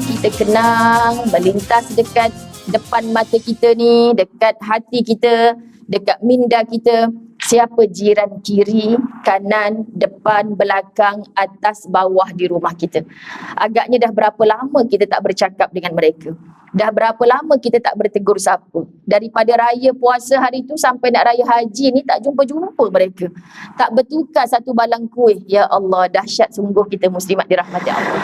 kita kenang melintas dekat depan mata kita ni, dekat hati kita, dekat minda kita, siapa jiran kiri, kanan, depan, belakang, atas, bawah di rumah kita. Agaknya dah berapa lama kita tak bercakap dengan mereka. Dah berapa lama kita tak bertegur sapa. Daripada raya puasa hari tu sampai nak raya haji ni tak jumpa-jumpa mereka. Tak bertukar satu balang kuih. Ya Allah, dahsyat sungguh kita muslimat dirahmati Allah.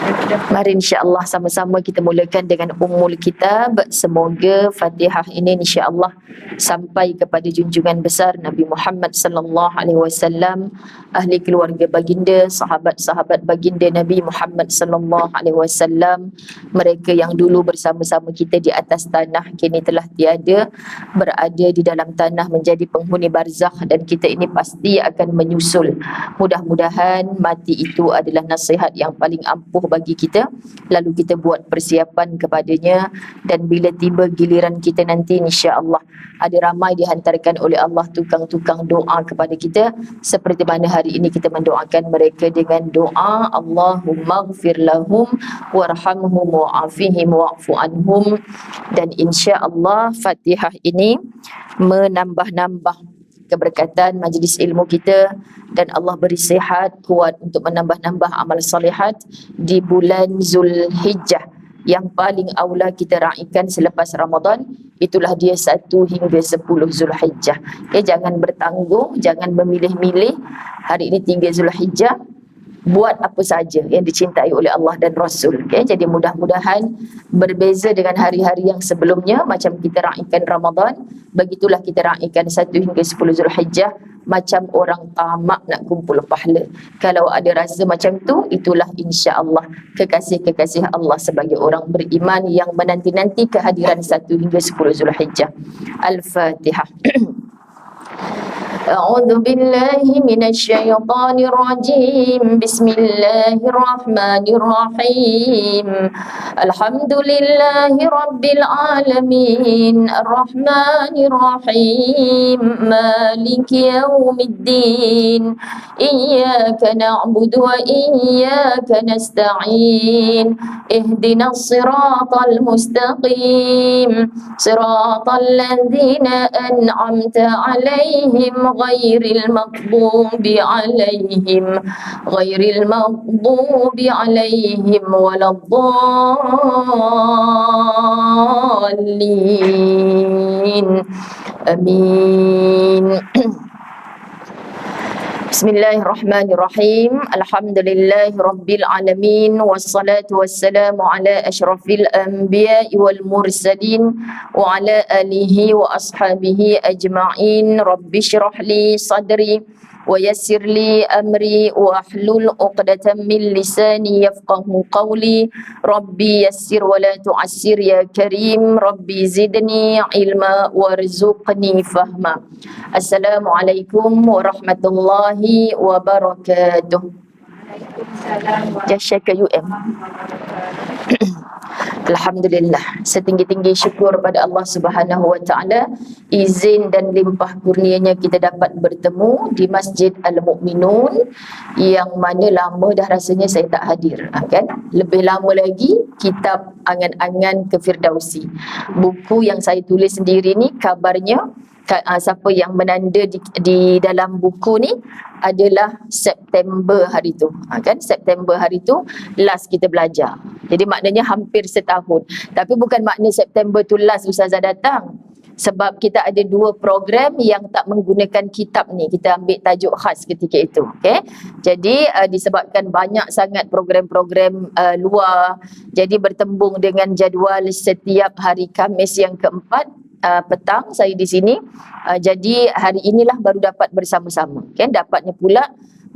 Mari insya-Allah sama-sama kita mulakan dengan Ummul Kitab. Semoga Fatihah ini insya-Allah sampai kepada junjungan besar Nabi Muhammad sallallahu alaihi wasallam, ahli keluarga baginda, sahabat-sahabat baginda Nabi Muhammad sallallahu alaihi wasallam, mereka yang dulu bersama-sama kita di atas tanah kini telah tiada, berada di dalam tanah menjadi penghuni barzakh, dan kita ini pasti akan menyusul. Mudah-mudahan mati itu adalah nasihat yang paling ampuh bagi kita, lalu kita buat persiapan kepadanya, dan bila tiba giliran kita nanti insya-Allah ada ramai dihantarkan oleh Allah tukang-tukang doa kepada kita, seperti mana hari ini kita mendoakan mereka dengan doa Allahumma ighfir lahum warhamhum wa'afihim wa'fu anhum. Dan insya-Allah Fatihah ini menambah-nambah keberkatan majlis ilmu kita, dan Allah beri sihat kuat untuk menambah-nambah amal salihat di bulan Zulhijjah yang paling aula kita raikan selepas Ramadan. Itulah dia 1 hingga 10 Zulhijjah. Okay, jangan bertanggung, jangan memilih-milih. Hari ini 3 Zulhijjah, buat apa saja yang dicintai oleh Allah dan Rasul. Okay? Jadi mudah-mudahan berbeza dengan hari-hari yang sebelumnya. Macam kita raikan Ramadan, begitulah kita raikan 1 hingga 10 Zulhijjah, macam orang tamak nak kumpul pahala. Kalau ada rasa macam tu, itulah insya-Allah kekasih-kekasih Allah sebagai orang beriman yang menanti-nanti kehadiran 1 hingga 10 Zulhijjah. Al-Fatihah. أعوذ بالله من الشيطان الرجيم بسم الله الرحمن الرحيم الحمد لله رب العالمين الرحمن الرحيم مالك يوم الدين إياك نعبد وإياك نستعين اهدنا الصراط المستقيم صراط الذين أنعمت عليهم غير المغضوب عليهم ولا الضالين آمين. Bismillahirrahmanirrahim. Alhamdulillahi rabbil alamin, wassalatu wassalamu ala asyrafil anbiya'i wal mursalin wa ala alihi wa ashabihi ajma'in. Rabbi shrah li sadri wa yassir li amri wa ahlul 'uqdatam min lisani yafqahu qawli. Rabbi yassir wa la tu'assir ya karim. Rabbi zidni ilma warzuqni fahma. Assalamualaikum warahmatullahi wabarakatuh. Jasyaka UM. Alhamdulillah, setinggi-tinggi syukur pada Allah Subhanahu wa taala, izin dan limpah kurnianya kita dapat bertemu di Masjid Al-Mu'minun, yang mana lama dah rasanya saya tak hadir, kan? Lebih lama lagi kitab Angan-Angan ke Firdausi, buku yang saya tulis sendiri ni. Kabarnya siapa yang menanda di dalam buku ni adalah September hari tu, kan? September hari tu last kita belajar. Jadi maknanya hampir setahun. Tapi bukan makna September tu last Ustazah datang, sebab kita ada 2 program yang tak menggunakan kitab ni. Kita ambil tajuk khas ketika itu. Okay? Jadi disebabkan banyak sangat program-program luar, jadi bertembung dengan jadual setiap hari Khamis yang keempat petang saya di sini. Jadi hari inilah baru dapat bersama-sama. Kan, dapatnya pula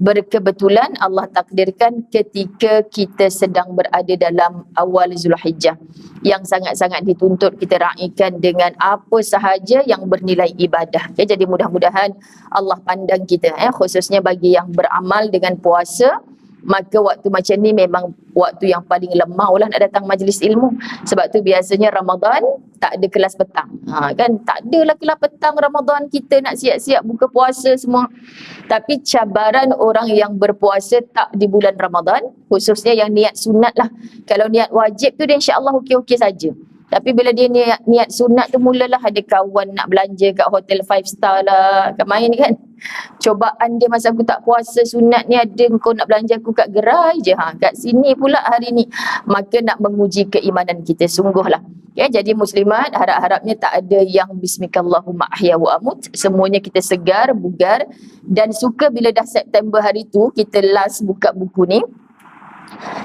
berkebetulan Allah takdirkan ketika kita sedang berada dalam awal Zulhijjah, yang sangat-sangat dituntut kita raikan dengan apa sahaja yang bernilai ibadah. Okay, jadi mudah-mudahan Allah pandang kita, khususnya bagi yang beramal dengan puasa, maka waktu macam ni memang waktu yang paling lemah lah nak datang majlis ilmu. Sebab tu biasanya Ramadan tak ada kelas petang. Kan tak adalah kelas petang Ramadan, kita nak siap-siap buka puasa semua. Tapi cabaran orang yang berpuasa tak di bulan Ramadan, khususnya yang niat sunat lah. Kalau niat wajib tu dia insya-Allah okey-okey saja. Tapi bila dia niat sunat tu, mulalah ada kawan nak belanja kat hotel 5 star lah, kat main kan. Cobaan dia masa aku tak puasa sunat ni ada, kau nak belanja aku kat gerai je, kat sini pula hari ni. Maka nak menguji keimanan kita sungguhlah. Ya, jadi muslimat, harap-harapnya tak ada yang bismikallahumma ahya wa amut. Semuanya kita segar, bugar dan suka bila dah September hari tu kita last buka buku ni.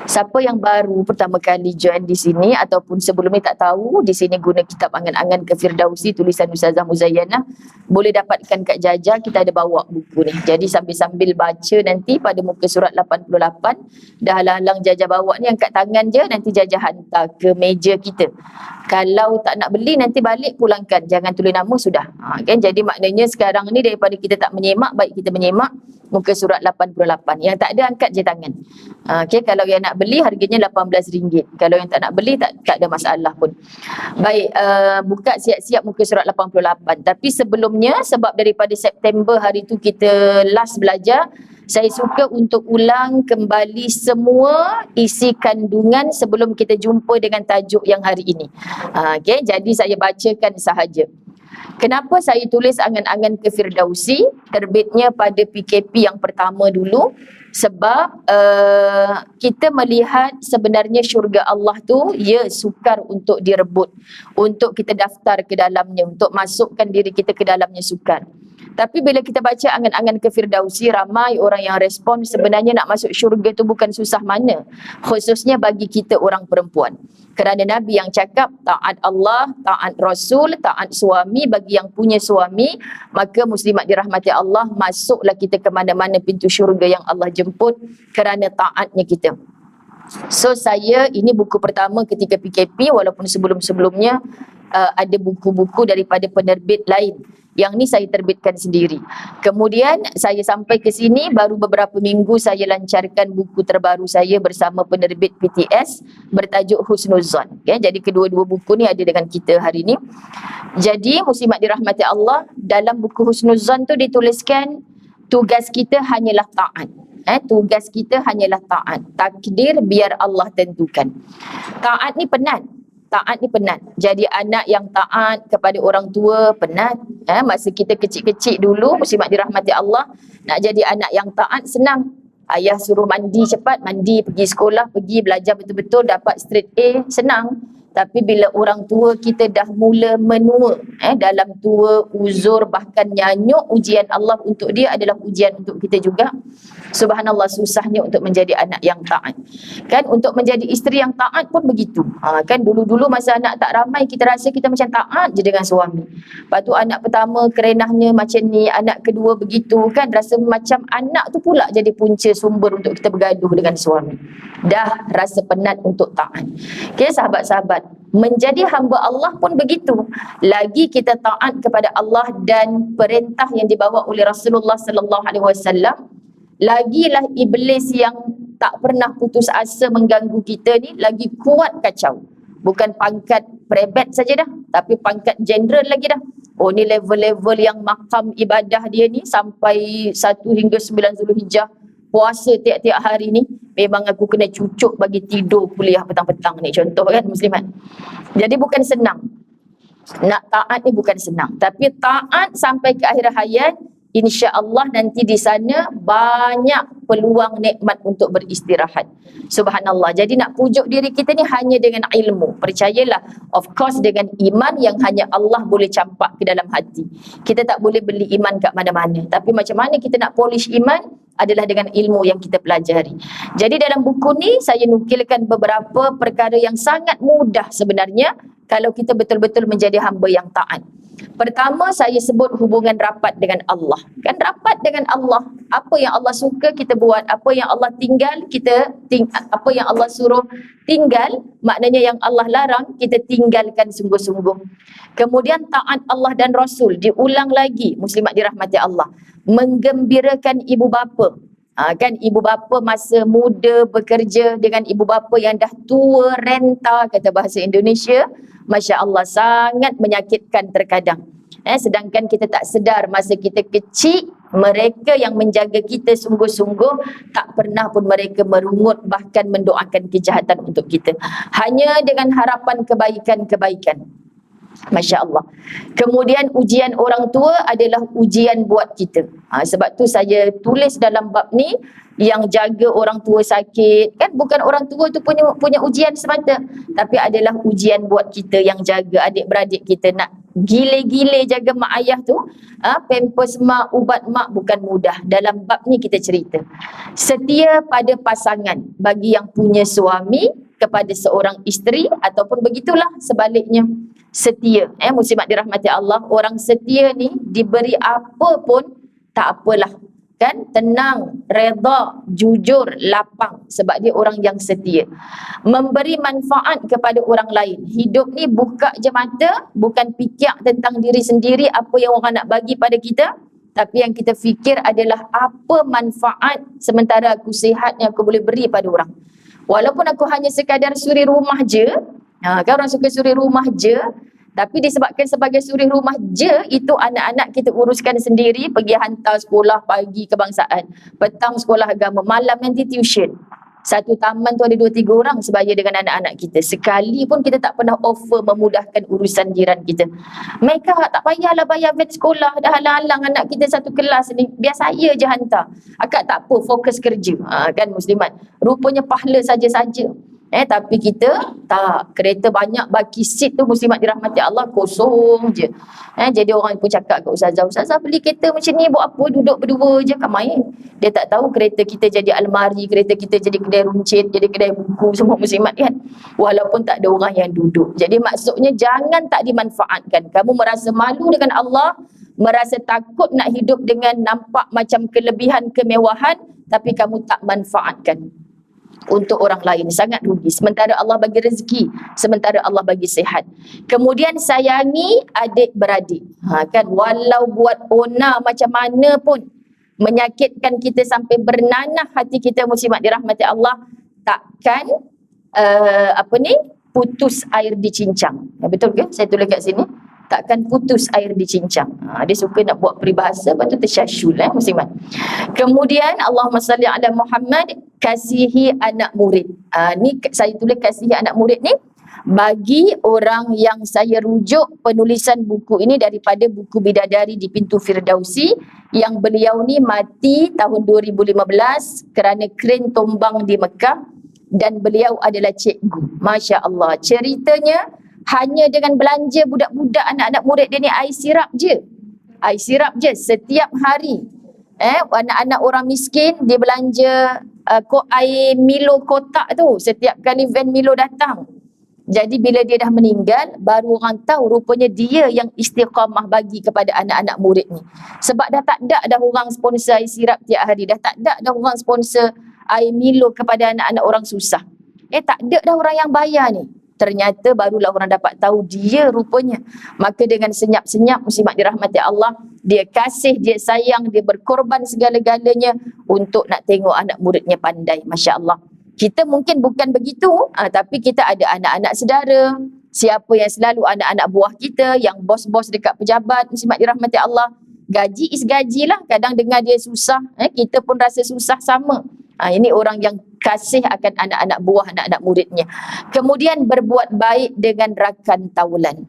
Siapa yang baru pertama kali join di sini ataupun sebelum ni tak tahu, di sini guna kitab Angan-Angan ke Firdausi tulisan Ustazah Muzayyanah, boleh dapatkan kat Jaja, kita ada bawa buku ni. Jadi sambil-sambil baca nanti pada muka surat 88, dah halang Jaja bawa ni, angkat tangan je, nanti Jaja hantar ke meja kita. Kalau tak nak beli nanti balik pulangkan, jangan tulis nama sudah. Kan, jadi maknanya sekarang ni daripada kita tak menyemak, baik kita menyemak muka surat 88. Yang tak ada angkat je tangan. Okay, kalau yang nak beli harganya RM18. Kalau yang tak nak beli tak ada masalah pun. Baik, buka siap-siap muka surat 88. Tapi sebelumnya, sebab daripada September hari tu kita last belajar, saya suka untuk ulang kembali semua isi kandungan sebelum kita jumpa dengan tajuk yang hari ini. Okay, jadi saya bacakan sahaja. Kenapa saya tulis Angan-Angan ke Firdausi? Terbitnya pada PKP yang pertama dulu. Sebab kita melihat sebenarnya syurga Allah tu, ya, sukar untuk direbut. Untuk kita daftar ke dalamnya, untuk masukkan diri kita ke dalamnya sukar. Tapi bila kita baca Angan-Angan ke Firdausi, ramai orang yang respon sebenarnya nak masuk syurga tu bukan susah mana. Khususnya bagi kita orang perempuan. Kerana Nabi yang cakap taat Allah, taat Rasul, taat suami. Bagi yang punya suami, maka muslimat dirahmati Allah, masuklah kita ke mana-mana pintu syurga yang Allah jemput kerana taatnya kita. So saya, ini buku pertama ketika PKP, walaupun sebelum-sebelumnya ada buku-buku daripada penerbit lain. Yang ni saya terbitkan sendiri. Kemudian saya sampai ke sini, baru beberapa minggu saya lancarkan buku terbaru saya bersama penerbit PTS bertajuk Husnuzan. Okay, jadi kedua-dua buku ni ada dengan kita hari ni. Jadi muslimat dirahmati Allah, dalam buku Husnuzan tu dituliskan tugas kita hanyalah taat. Tugas kita hanyalah taat. Takdir biar Allah tentukan. Taat ni penat. Taat ni penat. Jadi anak yang taat kepada orang tua penat. Masa kita kecil-kecil dulu, muslimat dirahmati Allah, nak jadi anak yang taat senang. Ayah suruh mandi cepat, mandi, pergi sekolah, pergi belajar betul-betul, dapat straight A, senang. Tapi bila orang tua kita dah mula menua, dalam tua, uzur, bahkan nyanyuk, ujian Allah untuk dia adalah ujian untuk kita juga. Subhanallah, susahnya untuk menjadi anak yang taat. Kan, untuk menjadi isteri yang taat pun begitu. Kan dulu-dulu masa anak tak ramai, kita rasa kita macam taat je dengan suami. Lepas tu anak pertama kerenahnya macam ni, anak kedua begitu, kan rasa macam anak tu pula jadi punca sumber untuk kita bergaduh dengan suami. Dah rasa penat untuk taat. Okay, sahabat-sahabat, menjadi hamba Allah pun begitu. Lagi kita taat kepada Allah dan perintah yang dibawa oleh Rasulullah sallallahu alaihi wasallam, lagilah iblis yang tak pernah putus asa mengganggu kita ni lagi kuat kacau. Bukan pangkat prebet saja dah, tapi pangkat general lagi dah. Oh, ni level-level yang makam ibadah dia ni sampai 1 hingga 9 Zulhijjah, puasa tiap-tiap hari ni, memang aku kena cucuk bagi tidur kuliah petang-petang ni, contoh kan muslimat. Jadi bukan senang. Nak taat ni bukan senang. Tapi taat sampai ke akhir hayat, insya-Allah nanti di sana banyak peluang nikmat untuk beristirahat. Subhanallah. Jadi nak pujuk diri kita ni hanya dengan ilmu. Percayalah, of course dengan iman yang hanya Allah boleh campak ke dalam hati. Kita tak boleh beli iman kat mana-mana. Tapi macam mana kita nak polish iman adalah dengan ilmu yang kita pelajari. Jadi dalam buku ni saya nukilkan beberapa perkara yang sangat mudah sebenarnya kalau kita betul-betul menjadi hamba yang taat. Pertama, saya sebut hubungan rapat dengan Allah. Kan rapat dengan Allah. Apa yang Allah suka kita buat, apa yang Allah tinggal apa yang Allah suruh tinggal, maknanya yang Allah larang kita tinggalkan sungguh-sungguh. Kemudian taat Allah dan Rasul, diulang lagi, muslimat dirahmati Allah. Menggembirakan ibu bapa. Kan ibu bapa masa muda bekerja dengan ibu bapa yang dah tua renta, kata bahasa Indonesia, Masya Allah, sangat menyakitkan terkadang. Sedangkan kita tak sedar masa kita kecil, mereka yang menjaga kita sungguh-sungguh, tak pernah pun mereka merungut bahkan mendoakan kejahatan untuk kita, hanya dengan harapan kebaikan-kebaikan. Masya Allah. Kemudian ujian orang tua adalah ujian buat kita. Sebab tu saya tulis dalam bab ni, yang jaga orang tua sakit, kan bukan orang tua tu punya ujian semata, tapi adalah ujian buat kita yang jaga adik-beradik kita. Nak gile-gile jaga mak ayah tu, pampers mak, ubat mak bukan mudah. Dalam bab ni kita cerita setia pada pasangan bagi yang punya suami kepada seorang isteri, ataupun begitulah sebaliknya, setia. Muslimat dirahmati Allah, orang setia ni diberi apa pun tak apalah, kan, tenang, reda, jujur, lapang, sebab dia orang yang setia. Memberi manfaat kepada orang lain. Hidup ni buka je mata, bukan fikir tentang diri sendiri apa yang orang nak bagi pada kita, tapi yang kita fikir adalah apa manfaat sementara aku sihat yang aku boleh beri pada orang. Walaupun aku hanya sekadar suri rumah je, kan orang suka suri rumah je, tapi disebabkan sebagai suri rumah je, itu anak-anak kita uruskan sendiri, pergi hantar sekolah pagi kebangsaan, petang sekolah agama, malam nanti tuition. Satu taman tu ada 2-3 orang sebaya dengan anak-anak kita. Sekali pun kita tak pernah offer memudahkan urusan jiran kita. Mereka tak payahlah bayar vet sekolah, dah halang-halang anak kita satu kelas ni, biar saya je hantar. Akak tak apa, fokus kerja. Kan muslimat, rupanya pahala saja-saja. Tapi kita tak, kereta banyak, baki seat tu muslimat dirahmati Allah kosong je. Jadi orang pun cakap kat ustazah beli kereta macam ni buat apa, duduk berdua je kan main. Dia tak tahu kereta kita jadi almari, kereta kita jadi kedai runcit, jadi kedai buku semua muslimat kan, walaupun tak ada orang yang duduk. Jadi maksudnya jangan tak dimanfaatkan. Kamu merasa malu dengan Allah, merasa takut nak hidup dengan nampak macam kelebihan kemewahan, tapi kamu tak manfaatkan untuk orang lain, sangat rugi. Sementara Allah bagi rezeki, sementara Allah bagi sihat. Kemudian sayangi adik-beradik. Kan, walau buat ona macam mana pun, menyakitkan kita sampai bernanah hati kita muslimat dirahmati Allah, takkan putus air dicincang. Betul ke? Saya tulis kat sini, takkan putus air dicincang. Dia suka nak buat peribahasa, lepas tu tersyasyul muslimat. Kemudian Allahumma salli ala Muhammad, kasihi anak murid. Ni saya tulis kasihi anak murid ni bagi orang yang saya rujuk penulisan buku ini daripada buku Bidadari di Pintu Firdausi, yang beliau ni mati tahun 2015 kerana kren tumbang di Mekah, dan beliau adalah cikgu. Masya Allah, ceritanya hanya dengan belanja budak-budak anak-anak murid dia ni air sirap je. Air sirap je setiap hari. Anak-anak orang miskin dia belanja air Milo kotak tu setiap kali van Milo datang. Jadi bila dia dah meninggal, baru orang tahu rupanya dia yang istiqamah bagi kepada anak-anak murid ni. Sebab dah tak ada dah orang sponsor air sirap tiap hari, dah tak ada dah orang sponsor air Milo kepada anak-anak orang susah. Tak ada dah orang yang bayar ni. Ternyata barulah orang dapat tahu dia rupanya. Maka dengan senyap-senyap muslimat dirahmati Allah, dia kasih, dia sayang, dia berkorban segala-galanya untuk nak tengok anak muridnya pandai. Masya Allah. Kita mungkin bukan begitu, tapi kita ada anak-anak saudara, siapa yang selalu anak-anak buah kita, yang bos-bos dekat pejabat, muslimat dirahmati Allah. Gaji is gaji lah, kadang dengar dia susah, kita pun rasa susah sama. Ini orang yang kasih akan anak-anak buah, anak-anak muridnya. Kemudian berbuat baik dengan rakan taulan.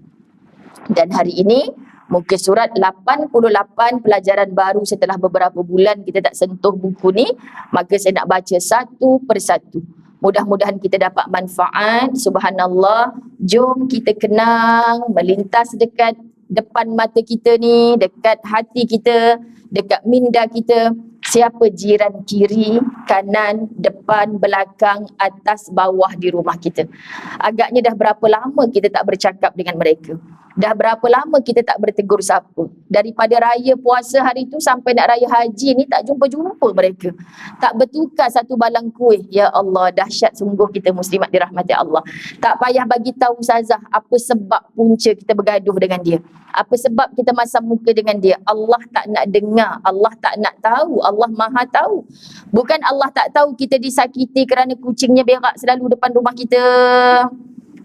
Dan hari ini muka surat 88, pelajaran baru setelah beberapa bulan kita tak sentuh buku ni, maka saya nak baca satu persatu. Mudah-mudahan kita dapat manfaat. Subhanallah, jom kita kenang, melintas dekat depan mata kita ni, dekat hati kita, dekat minda kita, siapa jiran kiri, kanan, depan, belakang, atas, bawah di rumah kita. Agaknya dah berapa lama kita tak bercakap dengan mereka. Dah berapa lama kita tak bertegur siapa. Daripada raya puasa hari tu sampai nak raya haji ni tak jumpa-jumpa mereka. Tak bertukar satu balang kuih. Ya Allah, dahsyat sungguh kita muslimat dirahmati Allah. Tak payah bagi tahu Ustazah apa sebab punca kita bergaduh dengan dia. Apa sebab kita masam muka dengan dia. Allah tak nak dengar. Allah tak nak tahu. Allah Maha tahu. Bukan Allah tak tahu kita disakiti kerana kucingnya berak selalu depan rumah kita.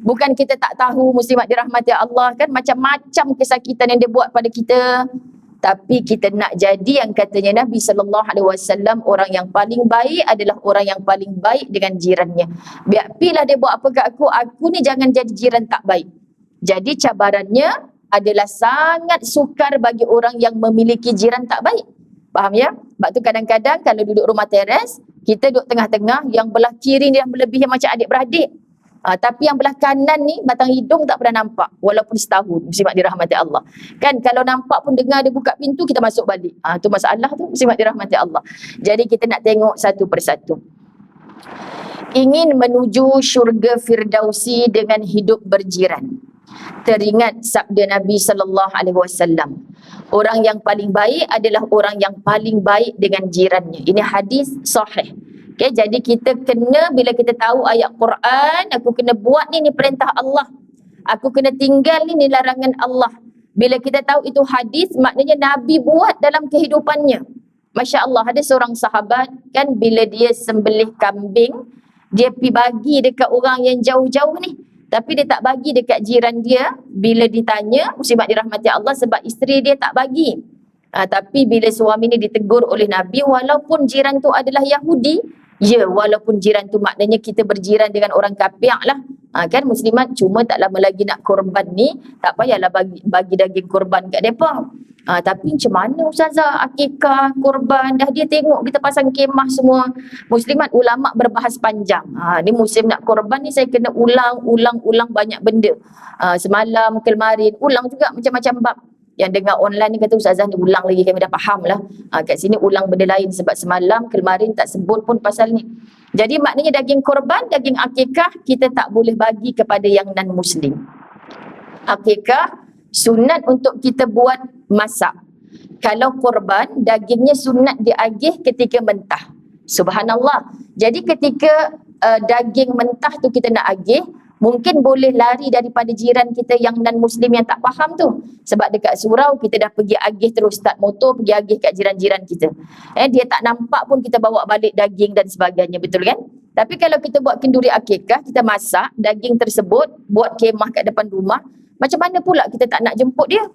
Bukan kita tak tahu muslimat dirahmati Allah kan, macam-macam kesakitan yang dia buat pada kita. Tapi kita nak jadi yang katanya Nabi SAW, orang yang paling baik adalah orang yang paling baik dengan jirannya. Biarlah dia buat apa kat aku ni jangan jadi jiran tak baik. Jadi cabarannya adalah sangat sukar bagi orang yang memiliki jiran tak baik. Faham ya? Sebab tu kadang-kadang kalau duduk rumah teres, kita duduk tengah-tengah, yang belah kiri ni yang melebihi macam adik-beradik. Tapi yang belah kanan ni batang hidung tak pernah nampak walaupun setahun, muslimat dirahmati Allah. Kan kalau nampak pun dengar dia buka pintu kita masuk balik. Tu masalah tu, muslimat dirahmati Allah. Jadi kita nak tengok satu persatu. Ingin menuju syurga Firdausi dengan hidup berjiran. Teringat sabda Nabi SAW. Orang yang paling baik adalah orang yang paling baik dengan jirannya. Ini hadis sahih. Okay, jadi kita kena, bila kita tahu ayat Quran, aku kena buat ni perintah Allah. Aku kena tinggal ni larangan Allah. Bila kita tahu itu hadis, maknanya Nabi buat dalam kehidupannya. Masya Allah, ada seorang sahabat kan, bila dia sembelih kambing, dia pergi bagi dekat orang yang jauh-jauh ni. Tapi dia tak bagi dekat jiran dia. Bila ditanya, muslimat dirahmati Allah, sebab isteri dia tak bagi. Tapi bila suami ni ditegur oleh Nabi, walaupun jiran tu adalah Yahudi, ya, walaupun jiran tu maknanya kita berjiran dengan orang kafir lah. Kan muslimat, cuma tak lama lagi nak korban ni, tak payahlah bagi daging korban kat mereka. Tapi macam mana Ustazah, akikah, korban, dah dia tengok kita pasang kemah semua. Muslimat, ulama' berbahas panjang. Ni musim nak korban ni saya kena ulang banyak benda. Semalam, kemarin, ulang juga macam-macam bab. Yang dengar online ni kata Ustazah ni ulang lagi, kami dah faham lah. Kat sini ulang benda lain sebab semalam, kemarin tak sebut pun pasal ni. Jadi maknanya daging korban, daging akikah kita tak boleh bagi kepada yang non-Muslim. Akikah sunat untuk kita buat masak. Kalau korban, dagingnya sunat diagih ketika mentah. Subhanallah. Jadi ketika daging mentah tu kita nak agih, mungkin boleh lari daripada jiran kita yang non-Muslim yang tak faham tu. Sebab dekat surau kita dah pergi agih terus, start motor pergi agih kat jiran-jiran kita. Dia tak nampak pun kita bawa balik daging dan sebagainya, betul kan? Tapi kalau kita buat kenduri akikah, kita masak daging tersebut, buat kemah kat depan rumah, macam mana pula kita tak nak jemput dia?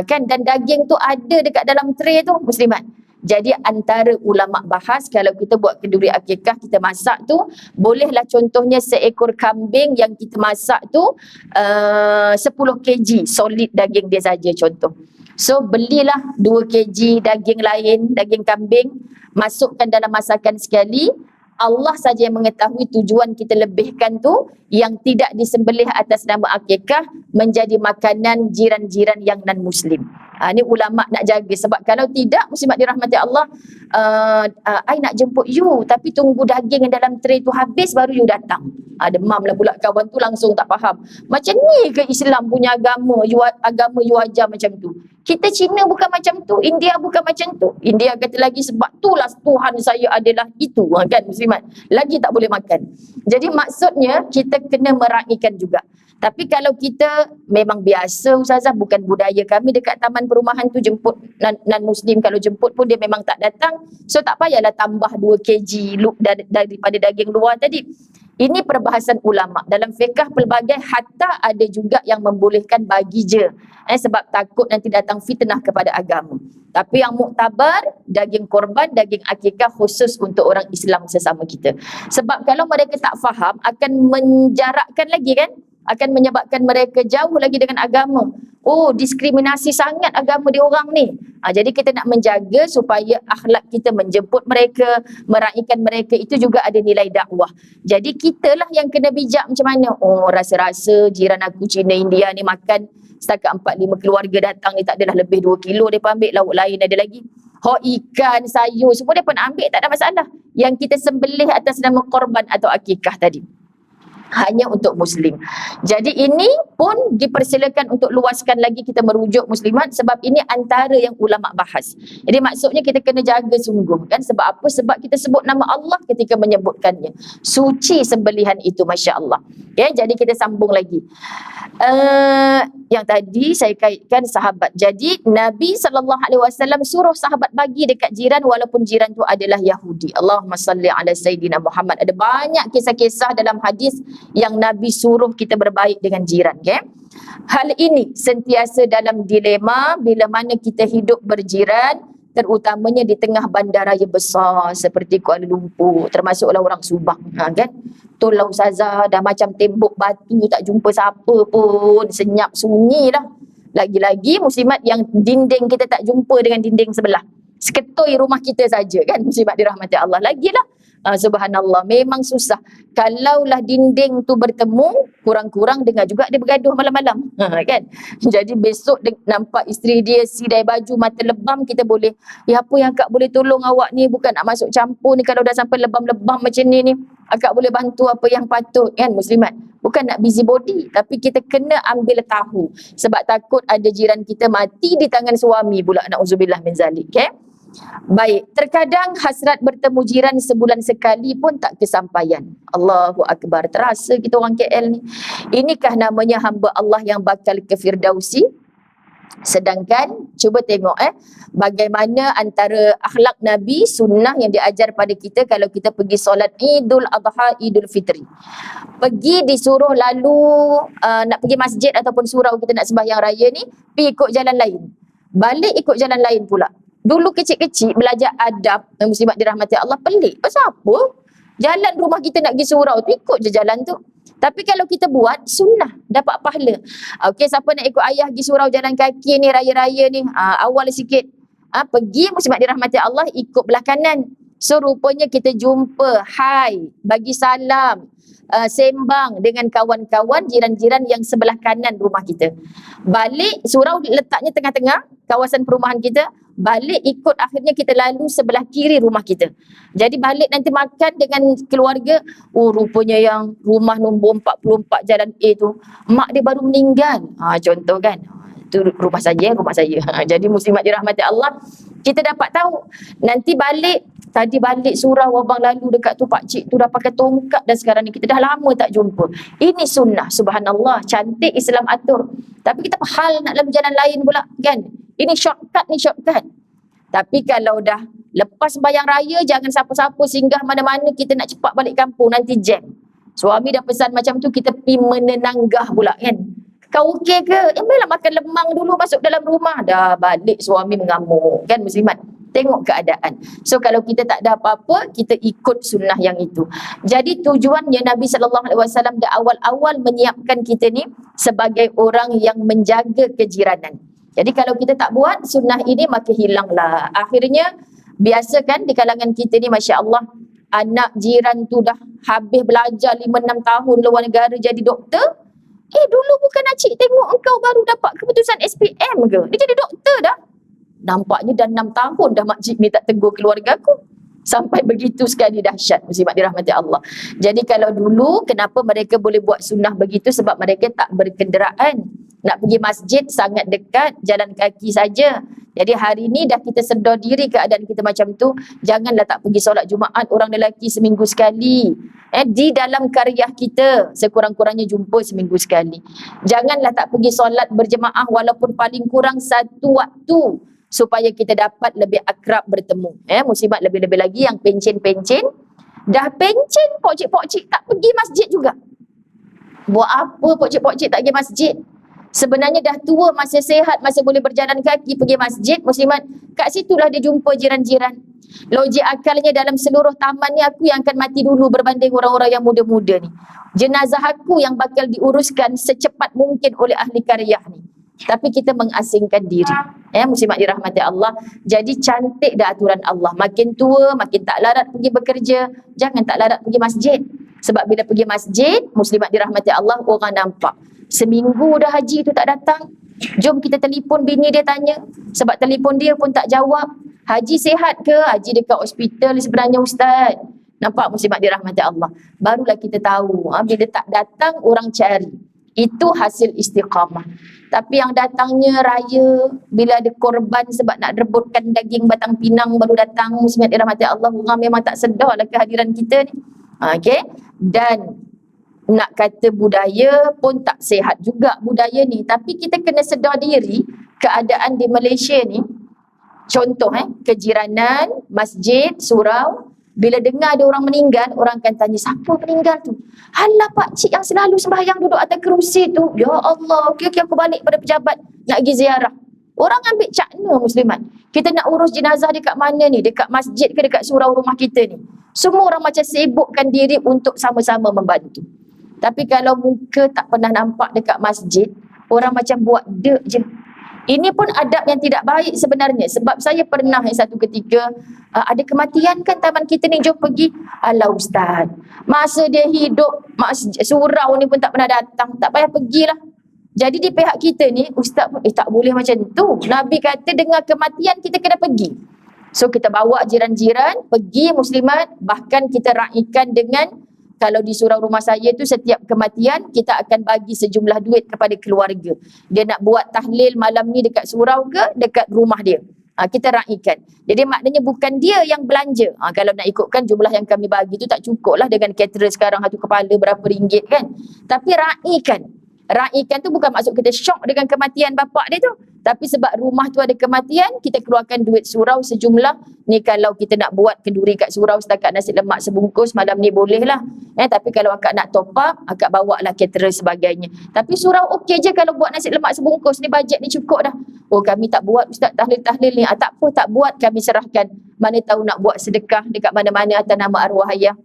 Kan, dan daging tu ada dekat dalam tray tu, muslimat. Jadi antara ulama' bahas, kalau kita buat kenduri akikah, kita masak tu, bolehlah contohnya seekor kambing yang kita masak tu 10 kg solid daging dia saja contoh. So belilah 2 kg daging lain, daging kambing, masukkan dalam masakan sekali. Allah saja yang mengetahui tujuan kita lebihkan tu, yang tidak disembelih atas nama akikah menjadi makanan jiran-jiran yang non-Muslim. Ni ulama' nak jaga, sebab kalau tidak, muslimat dirahmati Allah, I nak jemput you tapi tunggu daging yang dalam tray tu habis baru you datang. Demam lah pula kawan tu, langsung tak faham. Macam ni ke Islam punya agama? Agama you ajar macam tu. Kita Cina bukan macam tu, India bukan macam tu. India kata lagi sebab itulah Tuhan saya adalah itu, kan muslimat. Lagi tak boleh makan. Jadi maksudnya kita kena meraihkan juga. Tapi kalau kita memang biasa Ustazah, bukan budaya kami dekat taman perumahan tu jemput non-Muslim, kalau jemput pun dia memang tak datang. So tak payahlah tambah 2 kg daripada daging luar tadi. Ini perbahasan ulama' dalam fiqh pelbagai, hatta ada juga yang membolehkan bagi je, sebab takut nanti datang fitnah kepada agama. Tapi yang muktabar, daging korban, daging akikah khusus untuk orang Islam sesama kita. Sebab kalau mereka tak faham, akan menjarakkan lagi kan, akan menyebabkan mereka jauh lagi dengan agama. Oh, diskriminasi sangat agama dia orang ni. Jadi kita nak menjaga supaya akhlak kita menjemput mereka, meraihkan mereka, itu juga ada nilai dakwah. Jadi kitalah yang kena bijak macam mana. Oh, rasa-rasa jiran aku Cina India ni makan setakat 4-5 keluarga datang ni, tak adalah lebih 2 kilo mereka ambil, lauk lain ada lagi. Ikan, sayur, semua mereka nak ambil, tak ada masalah. Yang kita sembelih atas nama korban atau akikah tadi. hanya untuk Muslim. Jadi ini pun dipersilakan untuk luaskan lagi kita merujuk muslimat, sebab ini antara yang ulama bahas. Jadi maksudnya kita kena jaga sungguh kan, sebab apa? Sebab kita sebut nama Allah ketika menyebutkannya. Suci sembelihan itu, masya-Allah. Okay, jadi kita sambung lagi. Yang tadi saya kaitkan sahabat. Jadi Nabi SAW suruh sahabat bagi dekat jiran walaupun jiran tu adalah Yahudi. Allahumma salli ala Sayyidina Muhammad. Ada banyak kisah-kisah dalam hadis yang Nabi suruh kita berbaik dengan jiran. Okay? Hal ini sentiasa dalam dilema bila mana kita hidup berjiran, terutamanya di tengah bandaraya besar seperti Kuala Lumpur, termasuklah orang Subang, kan? Tolong Ustazah, dah macam tembok batu, tak jumpa siapa pun, senyap sunyi lah. Lagi-lagi muslimat yang dinding kita tak jumpa dengan dinding sebelah, seketoi rumah kita saja, kan? Muslimat dirahmati Allah. Lagilah subhanallah, memang susah. Kalaulah dinding tu bertemu, kurang-kurang dengar juga dia bergaduh malam-malam, kan? Jadi besok nampak isteri dia sidai baju mata lebam, kita boleh, ya apa yang akak boleh tolong awak ni, bukan nak masuk campur ni, kalau dah sampai lebam-lebam macam ni akak boleh bantu apa yang patut, kan muslimat? Bukan nak busy body, tapi kita kena ambil tahu, sebab takut ada jiran kita mati di tangan suami pula, na'udzubillah min zalik. Okay? Baik, terkadang hasrat bertemu jiran sebulan sekali pun tak kesampaian. Allahu Akbar, terasa kita orang KL ni. Inikah namanya hamba Allah yang bakal ke Firdausi? Sedangkan cuba tengok bagaimana antara akhlak Nabi, sunnah yang diajar pada kita kalau kita pergi solat Idul Adha, Idul Fitri. Pergi disuruh lalu nak pergi masjid ataupun surau kita nak sembahyang raya ni, pergi ikut jalan lain. Balik ikut jalan lain pula. Dulu kecil-kecil belajar adab, muslimat dirahmati Allah, pelik. Pasal apa? Jalan rumah kita nak pergi surau tu, ikut je jalan tu. Tapi kalau kita buat sunnah, dapat pahala. Okey, siapa nak ikut ayah pergi surau jalan kaki ni, raya-raya ni, awal sikit. Pergi muslimat dirahmati Allah, ikut belah kanan. So rupanya kita jumpa, hai, bagi salam, sembang dengan kawan-kawan jiran-jiran yang sebelah kanan rumah kita. Balik, surau letaknya tengah-tengah kawasan perumahan kita. Balik ikut, akhirnya kita lalu sebelah kiri rumah kita. Jadi balik nanti makan dengan keluarga, rupanya yang rumah nombor 44 jalan A tu, mak dia baru meninggal. Contoh kan, tu rumah saya. Jadi muslimat dirahmati Allah, kita dapat tahu. Nanti balik, tadi balik surau abang lalu dekat tu pakcik tu dah pakai tongkat, dan sekarang ni kita dah lama tak jumpa. Ini sunnah, subhanallah, cantik Islam atur. Tapi kita hal nak lalu jalan lain pula, kan? Ini shortcut. Tapi kalau dah lepas sembahyang raya, jangan siapa-siapa singgah mana-mana, kita nak cepat balik kampung, nanti jam. Suami dah pesan macam tu, kita pergi menenanggah pula, kan? Kau okey ke? Baiklah makan lemang dulu, masuk dalam rumah. Dah balik suami mengamuk, kan muslimat? Tengok keadaan. So kalau kita tak ada apa-apa, kita ikut sunnah yang itu. Jadi tujuannya Nabi SAW dah awal-awal menyiapkan kita ni sebagai orang yang menjaga kejiranan. Jadi kalau kita tak buat sunnah ini, maka hilanglah. Akhirnya, biasa kan di kalangan kita ni, Masya Allah, anak jiran tu dah habis belajar 5-6 tahun luar negara jadi doktor. Dulu bukan acik tengok engkau baru dapat keputusan SPM ke? Dia jadi doktor dah. Nampaknya dah 6 tahun dah makcik ni tak tegur keluarga aku. Sampai begitu sekali dahsyat, muslimat dirahmati Allah. Jadi kalau dulu, kenapa mereka boleh buat sunnah begitu? Sebab mereka tak berkenderaan. Nak pergi masjid sangat dekat, jalan kaki saja. Jadi hari ni dah kita sedar diri keadaan kita macam tu. Janganlah tak pergi solat Jumaat orang lelaki seminggu sekali. Di dalam karyah kita sekurang-kurangnya jumpa seminggu sekali. Janganlah tak pergi solat berjemaah walaupun paling kurang satu waktu, supaya kita dapat lebih akrab bertemu. Muslimat lebih-lebih lagi yang pencen-pencen. Dah pencen, pokcik-pokcik tak pergi masjid juga. Buat apa pokcik-pokcik tak pergi masjid? Sebenarnya dah tua, masih sehat, masih boleh berjalan kaki, pergi masjid, muslimat. Kat situlah dia jumpa jiran-jiran. Logik akalnya dalam seluruh taman ni, aku yang akan mati dulu berbanding orang-orang yang muda-muda ni. Jenazah aku yang bakal diuruskan secepat mungkin oleh ahli karyah ni. Tapi kita mengasingkan diri. Muslimat dirahmati Allah. Jadi cantik dah aturan Allah. Makin tua, makin tak larat pergi bekerja. Jangan tak larat pergi masjid. Sebab bila pergi masjid, muslimat dirahmati Allah, orang nampak seminggu dah haji tu tak datang. Jom kita telefon bini dia, tanya. Sebab telefon dia pun tak jawab. Haji sihat ke? Haji dekat hospital sebenarnya ustaz. Nampak muslimat dirahmati Allah? Barulah kita tahu bila tak datang orang cari. Itu hasil istiqamah. Tapi yang datangnya raya, bila ada korban sebab nak rebutkan daging batang pinang baru datang, muslimat dirahmati Allah, orang memang tak sedarlah kehadiran kita ni. Okey? Dan nak kata budaya pun tak sihat juga budaya ni. Tapi kita kena sedar diri keadaan di Malaysia ni. Contoh kejiranan, masjid, surau. Bila dengar ada orang meninggal, orang akan tanya, siapa meninggal tu? Halah pakcik yang selalu sembahyang duduk atas kerusi tu. Ya Allah, okey aku balik pada pejabat nak pergi ziarah. Orang ambil cakna muslimat. Kita nak urus jenazah dekat mana ni? Dekat masjid ke dekat surau rumah kita ni? Semua orang macam sibukkan diri untuk sama-sama membantu. Tapi kalau muka tak pernah nampak dekat masjid, orang macam buat dek je. Ini pun adab yang tidak baik sebenarnya. Sebab saya pernah satu ketika ada kematian kan taman kita ni, jom pergi. Alah ustaz, masa dia hidup surau ni pun tak pernah datang, tak payah pergilah. Jadi di pihak kita ni, ustaz pun tak boleh macam tu. Nabi kata dengar kematian kita kena pergi. So kita bawa jiran-jiran pergi muslimat. Bahkan kita raikan dengan, kalau di surau rumah saya tu setiap kematian kita akan bagi sejumlah duit kepada keluarga. Dia nak buat tahlil malam ni dekat surau ke dekat rumah dia. Kita raikan. Jadi maknanya bukan dia yang belanja. Kalau nak ikutkan jumlah yang kami bagi tu tak cukup lah dengan caterer sekarang satu kepala berapa ringgit kan. Tapi raikan. Raikan tu bukan maksud kita syok dengan kematian bapak dia tu. Tapi sebab rumah tu ada kematian, kita keluarkan duit surau sejumlah. Ni kalau kita nak buat kenduri kat surau setakat nasi lemak sebungkus, malam ni boleh lah. Tapi kalau akak nak top up, akak bawa lah caterer sebagainya. Tapi surau okey je kalau buat nasi lemak sebungkus. Ni bajet ni cukup dah. Oh kami tak buat ustaz tahlil-tahlil ni. Tak apa, tak buat, kami serahkan. Mana tahu nak buat sedekah dekat mana-mana atas nama arwah ayah.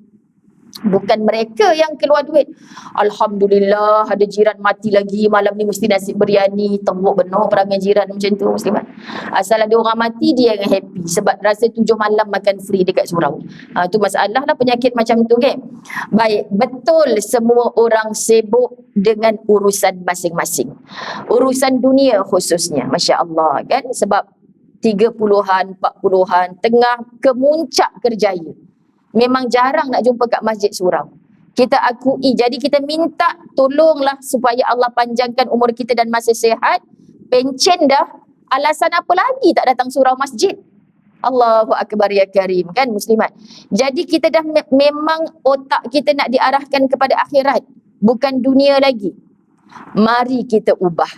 Bukan mereka yang keluar duit. Alhamdulillah ada jiran mati lagi, malam ni mesti nasi biryani. Tembok benar perangai jiran macam tu muslimat. Asal ada orang mati dia yang happy sebab rasa 7 malam makan free dekat surau. Tu masalah lah penyakit macam tu kan. Baik, betul semua orang sibuk dengan urusan masing-masing. Urusan dunia khususnya, masya-Allah kan, sebab 30-an, 40-an tengah kemuncak kerjaya. Memang jarang nak jumpa kat masjid surau. Kita akui, jadi kita minta tolonglah supaya Allah panjangkan umur kita dan masa sihat. Pencen dah, alasan apa lagi tak datang surau masjid? Allahu Akbar ya Karim kan muslimat. Jadi kita dah memang otak kita nak diarahkan kepada akhirat, bukan dunia lagi. Mari kita ubah.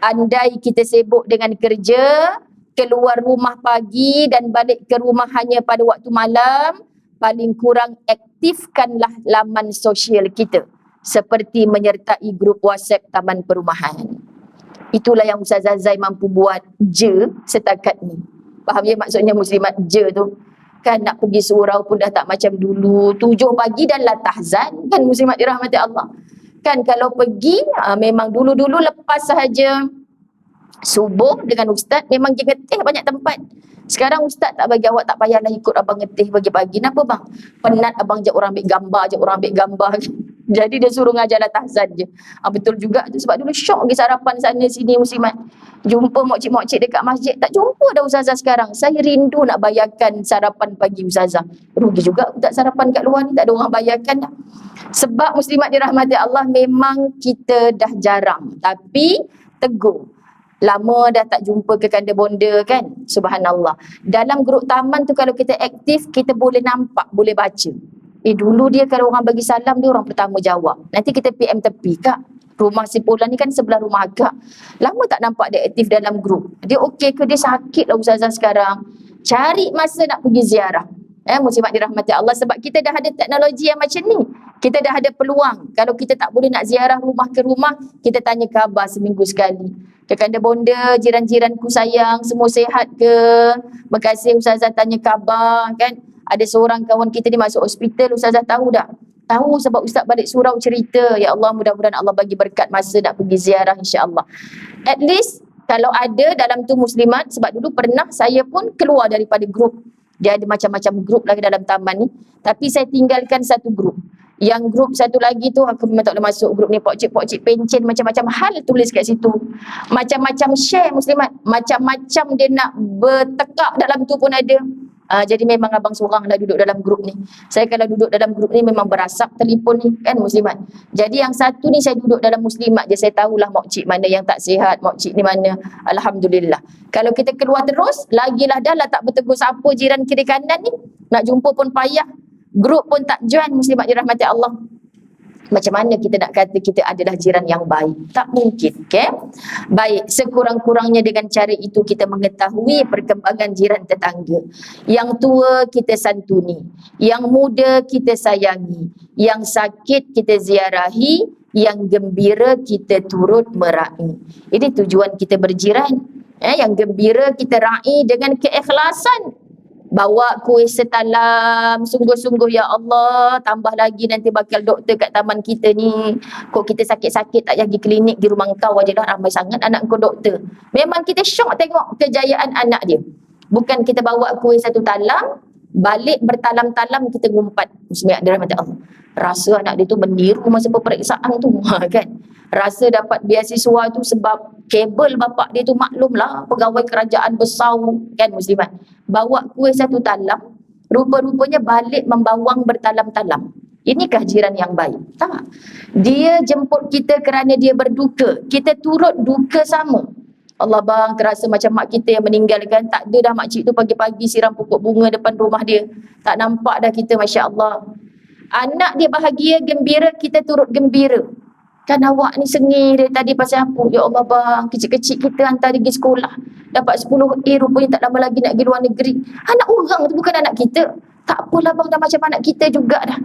Andai kita sibuk dengan kerja, keluar rumah pagi dan balik ke rumah hanya pada waktu malam, paling kurang aktifkanlah laman sosial kita seperti menyertai grup WhatsApp Taman Perumahan. Itulah yang Ustazah Zai mampu buat je setakat ni. Faham ya maksudnya muslimat je tu? Kan nak pergi surau pun dah tak macam dulu. 7 pagi dan la tahzan kan muslimat dirahmati Allah. Kan kalau pergi memang dulu-dulu lepas sahaja subuh dengan ustaz memang dia ngetih banyak tempat. Sekarang ustaz tak bagi, awak tak payahlah ikut abang ngetih pagi-pagi. Kenapa bang? Penat abang ajak orang ambil gambar, ajak orang ambil gambar. Jadi dia suruh ngajarlah tahzan je. Betul juga tu, sebab dulu syok pergi sarapan sana sini muslimat. Jumpa mokcik-mokcik dekat masjid, tak jumpa dah ustazah sekarang. Saya rindu nak bayarkan sarapan pagi ustazah. Rugi juga tak sarapan kat luar ni, tak ada orang bayarkan dah. Sebab muslimat dirahmati Allah, memang kita dah jarang. Tapi teguh. Lama dah tak jumpa ke kanda bonda kan. Subhanallah. Dalam grup taman tu kalau kita aktif, kita boleh nampak, boleh baca. Dulu dia kalau orang bagi salam, dia orang pertama jawab. Nanti kita PM tepi, kak, rumah si Polan ni kan sebelah rumah akak. Lama tak nampak dia aktif dalam grup. Dia okey ke, dia sakit lah ustazah sekarang. Cari masa nak pergi ziarah. Muslimat dirahmati Allah, sebab kita dah ada teknologi yang macam ni. Kita dah ada peluang. Kalau kita tak boleh nak ziarah rumah ke rumah, kita tanya khabar seminggu sekali. Kekanda bonda, jiran-jiranku sayang, semua sihat ke? Makasih ustazah tanya khabar kan. Ada seorang kawan kita ni masuk hospital, ustazah tahu tak? Tahu sebab ustaz balik surau cerita. Ya Allah, mudah-mudahan Allah bagi berkat masa nak pergi ziarah insya-Allah. At least kalau ada dalam tu muslimat, sebab dulu pernah saya pun keluar daripada grup. Dia ada macam-macam grup lagi dalam taman ni. Tapi saya tinggalkan satu grup. Yang grup satu lagi tu aku memang tak boleh masuk grup ni. Pokcik-pokcik pencen macam-macam hal tulis kat situ. Macam-macam share muslimat. Macam-macam dia nak bertekak dalam tu pun ada. Jadi memang abang seorang lah duduk dalam grup ni. Saya kalau duduk dalam grup ni memang berasap telefon ni kan muslimat. Jadi yang satu ni saya duduk dalam muslimat je, saya tahulah makcik mana yang tak sihat, makcik ni mana. Alhamdulillah. Kalau kita keluar terus, lagilah dah lah tak bertegur siapa jiran kiri kanan ni. Nak jumpa pun payah. Grup pun tak join, muslimat dirahmati Allah. Macam mana kita nak kata kita adalah jiran yang baik? Tak mungkin, okay? Baik, sekurang-kurangnya dengan cara itu kita mengetahui perkembangan jiran tetangga. Yang tua kita santuni, yang muda kita sayangi, yang sakit kita ziarahi, yang gembira kita turut merai. Ini tujuan kita berjiran. Yang gembira kita raih dengan keikhlasan. Bawa kuih setalam, sungguh-sungguh ya Allah, tambah lagi nanti bakal doktor kat taman kita ni. Kok kita sakit-sakit tak pergi klinik, di rumah kau aje dah, ramai sangat anak kau doktor. Memang kita syok tengok kejayaan anak dia. Bukan kita bawa kuih satu talam, balik bertalam-talam kita ngumpat. Bismillah dirahmati Allah. Rasa anak dia tu meniru masa peperiksaan tu kan. Rasa dapat beasiswa tu sebab kabel bapak dia tu, maklumlah pegawai kerajaan besar kan muslimat. Bawa kuih satu talam, rupa-rupanya balik membawang bertalam-talam. Inikah jiran yang baik? Tak. Dia jemput kita kerana dia berduka, kita turut duka sama. Allah bang, terasa macam mak kita yang meninggalkan. Tak ada dah makcik tu pagi-pagi siram pokok bunga depan rumah dia. Tak nampak dah kita, Masya Allah. Anak dia bahagia, gembira, kita turut gembira. Kan awak ni sengih dari tadi pasal apa? Ya Allah bang, kecil-kecil kita hantar dia pergi sekolah. Dapat 10A, rupanya tak lama lagi nak pergi luar negeri. Anak orang tu bukan anak kita. Tak apalah bang, dah macam anak kita juga dah.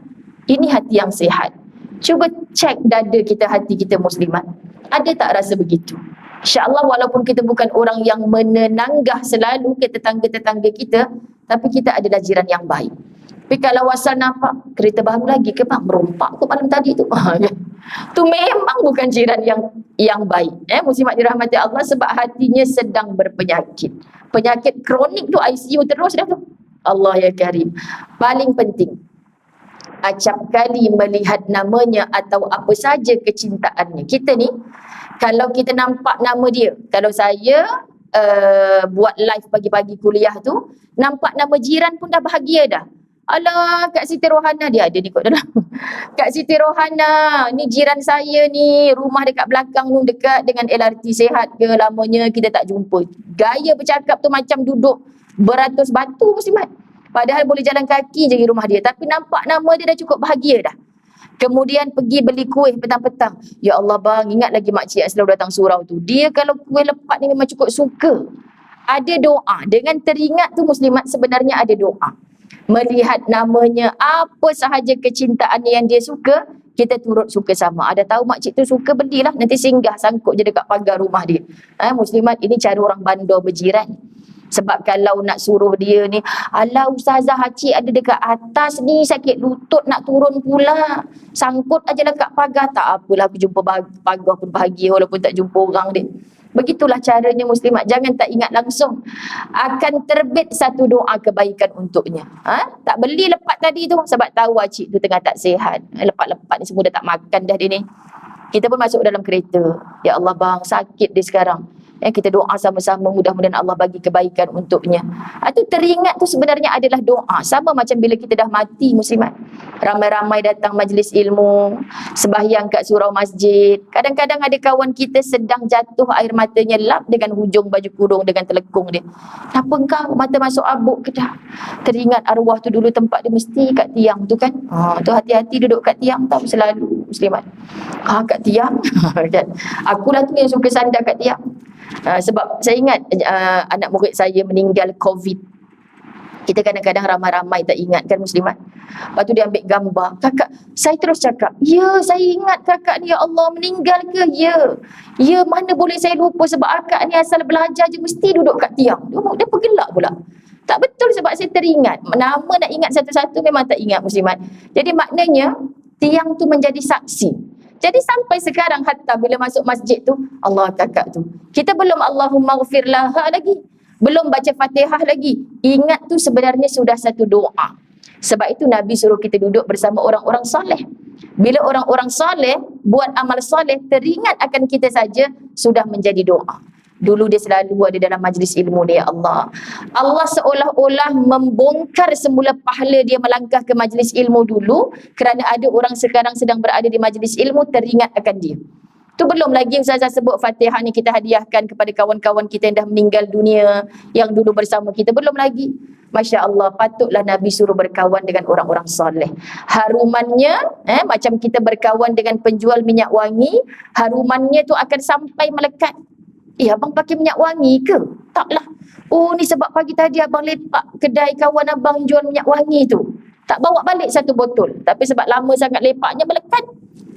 Ini hati yang sihat. Cuba cek dada kita, hati kita muslimat. Ada tak rasa begitu? InsyaAllah walaupun kita bukan orang yang menenanggah selalu ke tetangga-tetangga kita, tapi kita adalah jiran yang baik. Tapi kalau asal nampak kereta baru lagi ke bang, merompak kot malam tadi tu. Tu memang bukan jiran yang baik. Muslimat dirahmati Allah, sebab hatinya sedang berpenyakit. Penyakit kronik tu ICU terus dah tu. Allah ya Karim. Paling penting, acap kali melihat namanya atau apa saja kecintaannya. Kita ni, kalau kita nampak nama dia, kalau saya buat live pagi-pagi kuliah tu, nampak nama jiran pun dah bahagia dah. Alah, Kak Siti Rohana, dia ada ni kot dalam. Kak Siti Rohana, ni jiran saya ni, rumah dekat belakang tu, dekat dengan LRT, sihat ke? Lamanya kita tak jumpa. Gaya bercakap tu macam duduk beratus batu muslimat. Padahal boleh jalan kaki je di rumah dia, tapi nampak nama dia dah cukup bahagia dah. Kemudian pergi beli kuih petang-petang. Ya Allah bang, ingat lagi makcik yang selalu datang surau tu. Dia kalau kuih lepat ni memang cukup suka. Ada doa. Dengan teringat tu muslimat, sebenarnya ada doa. Melihat namanya, apa sahaja kecintaan yang dia suka, kita turut suka sama. Ada tahu makcik tu suka, belilah. Nanti singgah sangkut je dekat pagar rumah dia. Muslimat, ini cara orang bandar berjiran. Sebab kalau nak suruh dia ni, alah ustazah Hacik ada dekat atas ni, sakit lutut nak turun pula, sangkut aja dekat pagar. Tak apalah, aku jumpa pagar pun bahagia walaupun tak jumpa orang dia. Begitulah caranya muslimat. Jangan tak ingat langsung. Akan terbit satu doa kebaikan untuknya. Tak beli lepat tadi tu sebab tahu Acik tu tengah tak sihat. Lepat-lepat ni semua dah tak makan dah dia ni. Kita pun masuk dalam kereta. Ya Allah bang, sakit dia sekarang. Kita doa sama-sama, mudah-mudahan Allah bagi kebaikan untuknya. Itu teringat tu sebenarnya adalah doa. Sama macam bila kita dah mati muslimat. Ramai-ramai datang majlis ilmu, sembahyang kat surau masjid. Kadang-kadang ada kawan kita sedang jatuh air matanya lap dengan hujung baju kurung dengan telekung dia. Kenapa engkau mata masuk abuk ke dah? Teringat arwah tu dulu tempat dia mesti kat tiang tu kan. Tu hati-hati duduk kat tiang tau selalu muslimat. Kat tiang kan. Akulah tu yang suka sandar kat tiang. Sebab saya ingat anak murid saya meninggal COVID. Kita kadang-kadang ramai-ramai tak ingat kan muslimat. Lepas tu dia ambil gambar. Kakak, saya terus cakap, ya saya ingat kakak ni, ya Allah, meninggal ke? Ya. Ya, mana boleh saya lupa, sebab akak ni asal belajar je mesti duduk kat tiang. Dia pergelak pula. Tak betul sebab saya teringat. Nama nak ingat satu-satu memang tak ingat muslimat. Jadi maknanya tiang tu menjadi saksi. Jadi sampai sekarang hatta bila masuk masjid tu, Allah kakak tu, kita belum Allahumma ghafir laha lagi, belum baca Fatihah lagi. Ingat tu sebenarnya sudah satu doa. Sebab itu Nabi suruh kita duduk bersama orang-orang soleh. Bila orang-orang soleh buat amal soleh, teringat akan kita saja sudah menjadi doa. Dulu dia selalu ada dalam majlis ilmu dia, ya Allah. Allah seolah-olah membongkar semula pahala dia melangkah ke majlis ilmu dulu kerana ada orang sekarang sedang berada di majlis ilmu teringat akan dia. Tu belum lagi Ustazah sebut Fatihah ni kita hadiahkan kepada kawan-kawan kita yang dah meninggal dunia, yang dulu bersama kita. Belum lagi. Masya Allah, patutlah Nabi suruh berkawan dengan orang-orang soleh. Harumannya, macam kita berkawan dengan penjual minyak wangi, harumannya tu akan sampai melekat. Abang pakai minyak wangi ke? Taklah. Oh, ni sebab pagi tadi abang lepak kedai kawan abang jual minyak wangi tu. Tak bawa balik satu botol. Tapi sebab lama sangat lepaknya melekat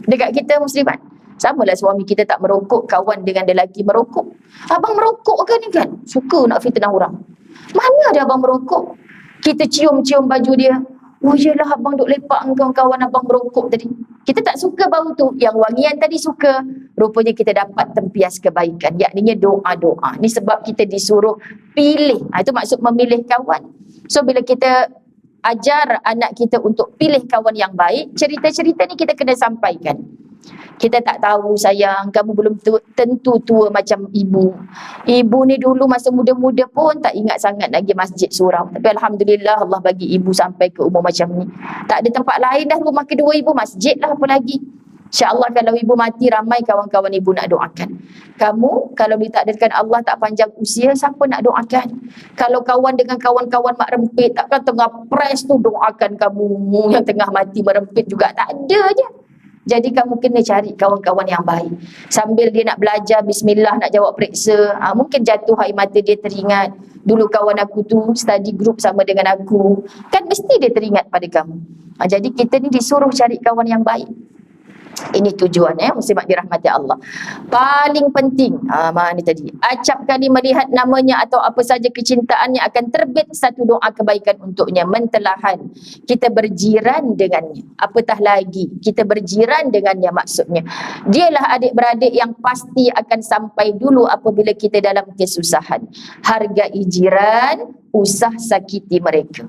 dekat kita muslimat. Samalah suami kita tak merokok, kawan dengan lelaki merokok. Abang merokok ke ni kan? Suka nak fitnah orang. Mana ada abang merokok? Kita cium-cium baju dia. Oh yelah abang duk lepak dengan kawan abang merokok tadi. Kita tak suka bau tu. Yang wangian tadi suka. Rupanya kita dapat tempias kebaikan. Yakninya doa-doa. Ni sebab kita disuruh pilih. Itu maksud memilih kawan. So bila kita ajar anak kita untuk pilih kawan yang baik, cerita-cerita ni kita kena sampaikan. Kita tak tahu sayang, kamu belum tentu tua macam ibu. Ibu ni dulu masa muda-muda pun tak ingat sangat nak pergi masjid surau. Tapi Alhamdulillah Allah bagi ibu sampai ke umur macam ni. Tak ada tempat lain dah rumah kedua ibu, masjid lah apa lagi. InsyaAllah kalau ibu mati ramai kawan-kawan ibu nak doakan. Kamu kalau ditakdirkan Allah tak panjang usia, siapa nak doakan? Kalau kawan dengan kawan-kawan mak rempit, takkan tengah press tu doakan kamu yang tengah mati merempit juga. Tak ada je. Jadi kamu kena cari kawan-kawan yang baik. Sambil dia nak belajar, bismillah nak jawab periksa, mungkin jatuh air mata dia teringat. Dulu kawan aku tu study group sama dengan aku. Kan mesti dia teringat pada kamu. Jadi kita ni disuruh cari kawan yang baik. Ini tujuan muslimat dirahmati Allah. Paling penting, mana tadi? Acap kali melihat namanya atau apa saja kecintaannya akan terbit satu doa kebaikan untuknya. Mentelahan. Kita berjiran dengannya. Apatah lagi, kita berjiran dengannya maksudnya. Dialah adik-beradik yang pasti akan sampai dulu apabila kita dalam kesusahan. Hargai jiran, usah sakiti mereka.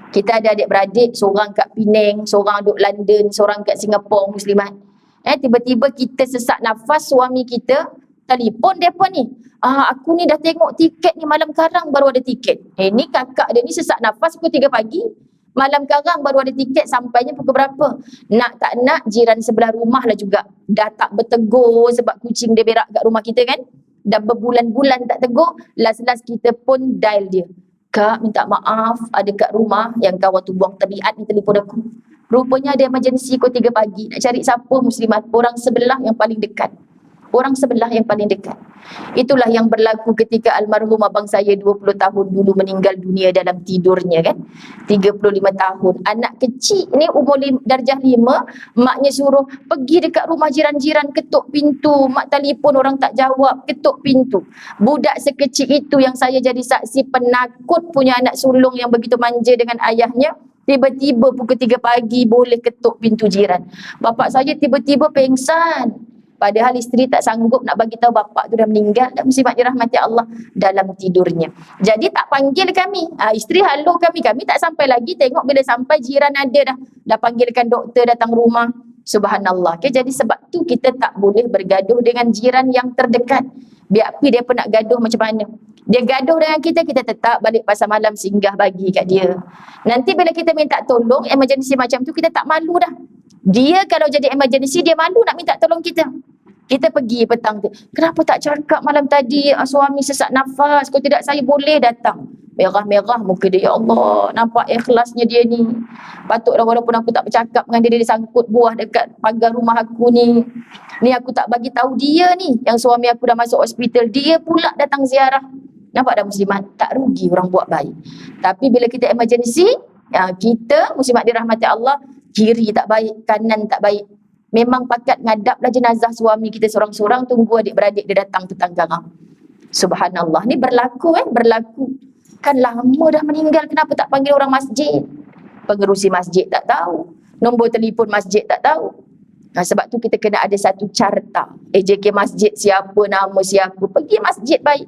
Kita ada adik-beradik, seorang kat Penang, seorang duduk London, seorang kat Singapura, muslimat. Tiba-tiba kita sesak nafas, suami kita telefon mereka ni. Aku ni dah tengok tiket ni malam karang baru ada tiket. Ni kakak dia ni sesak nafas pukul 3 pagi. Malam karang baru ada tiket, sampainya pukul berapa. Nak tak nak jiran sebelah rumah lah juga. Dah tak bertegur sebab kucing dia berak kat rumah kita kan. Dah berbulan-bulan tak tegur. Last-last kita pun dial dia. Kak, minta maaf, ada kat rumah yang kawan tu buang tabiat ni telefon aku. Rupanya ada emergency pukul 3 pagi. Nak cari siapa muslimat? Orang sebelah yang paling dekat. Orang sebelah yang paling dekat. Itulah yang berlaku ketika almarhum abang saya 20 tahun dulu meninggal dunia dalam tidurnya kan. 35 tahun. Anak kecil ni umur darjah 5. Maknya suruh pergi dekat rumah jiran-jiran, ketuk pintu. Mak telefon orang tak jawab, ketuk pintu. Budak sekecil itu yang saya jadi saksi, penakut punya anak sulung yang begitu manja dengan ayahnya. Tiba-tiba pukul 3 pagi boleh ketuk pintu jiran. Bapak saya tiba-tiba pengsan. Padahal isteri tak sanggup nak bagi tahu bapak tu dah meninggal, dan muslimat dirahmati Allah dalam tidurnya. Jadi tak panggil kami. Isteri halau kami tak sampai lagi, tengok bila sampai jiran ada dah panggilkan doktor datang rumah. Subhanallah. Okay, jadi sebab tu kita tak boleh bergaduh dengan jiran yang terdekat. Biar dia pun nak gaduh macam mana. Dia gaduh dengan kita, kita tetap balik pasar malam singgah bagi kat dia. Nanti bila kita minta tolong, emergency macam tu, kita tak malu dah. Dia kalau jadi emergency, dia malu nak minta tolong kita. Kita pergi petang tu. Kenapa tak cakap malam tadi suami sesak nafas? Kalau tidak saya boleh datang. Merah-merah muka dia. Ya Allah, nampak ikhlasnya dia ni. Patutlah walaupun aku tak bercakap dengan dia, dia sangkut buah dekat pagar rumah aku ni. Ni aku tak bagi tahu dia ni. Yang suami aku dah masuk hospital. Dia pula datang ziarah. Nampak dah muslimat? Tak rugi orang buat baik. Tapi bila kita emergency, kita muslimat dirahmati Allah, kiri tak baik, kanan tak baik. Memang pakat ngadaplah jenazah suami kita seorang-seorang, tunggu adik-beradik dia datang tetangga. Subhanallah. Ni berlaku berlaku. Kan lama dah meninggal, kenapa tak panggil orang masjid? Pengerusi masjid tak tahu. Nombor telefon masjid tak tahu. Sebab tu kita kena ada satu carta. AJK masjid siapa, nama siapa. Pergi masjid baik.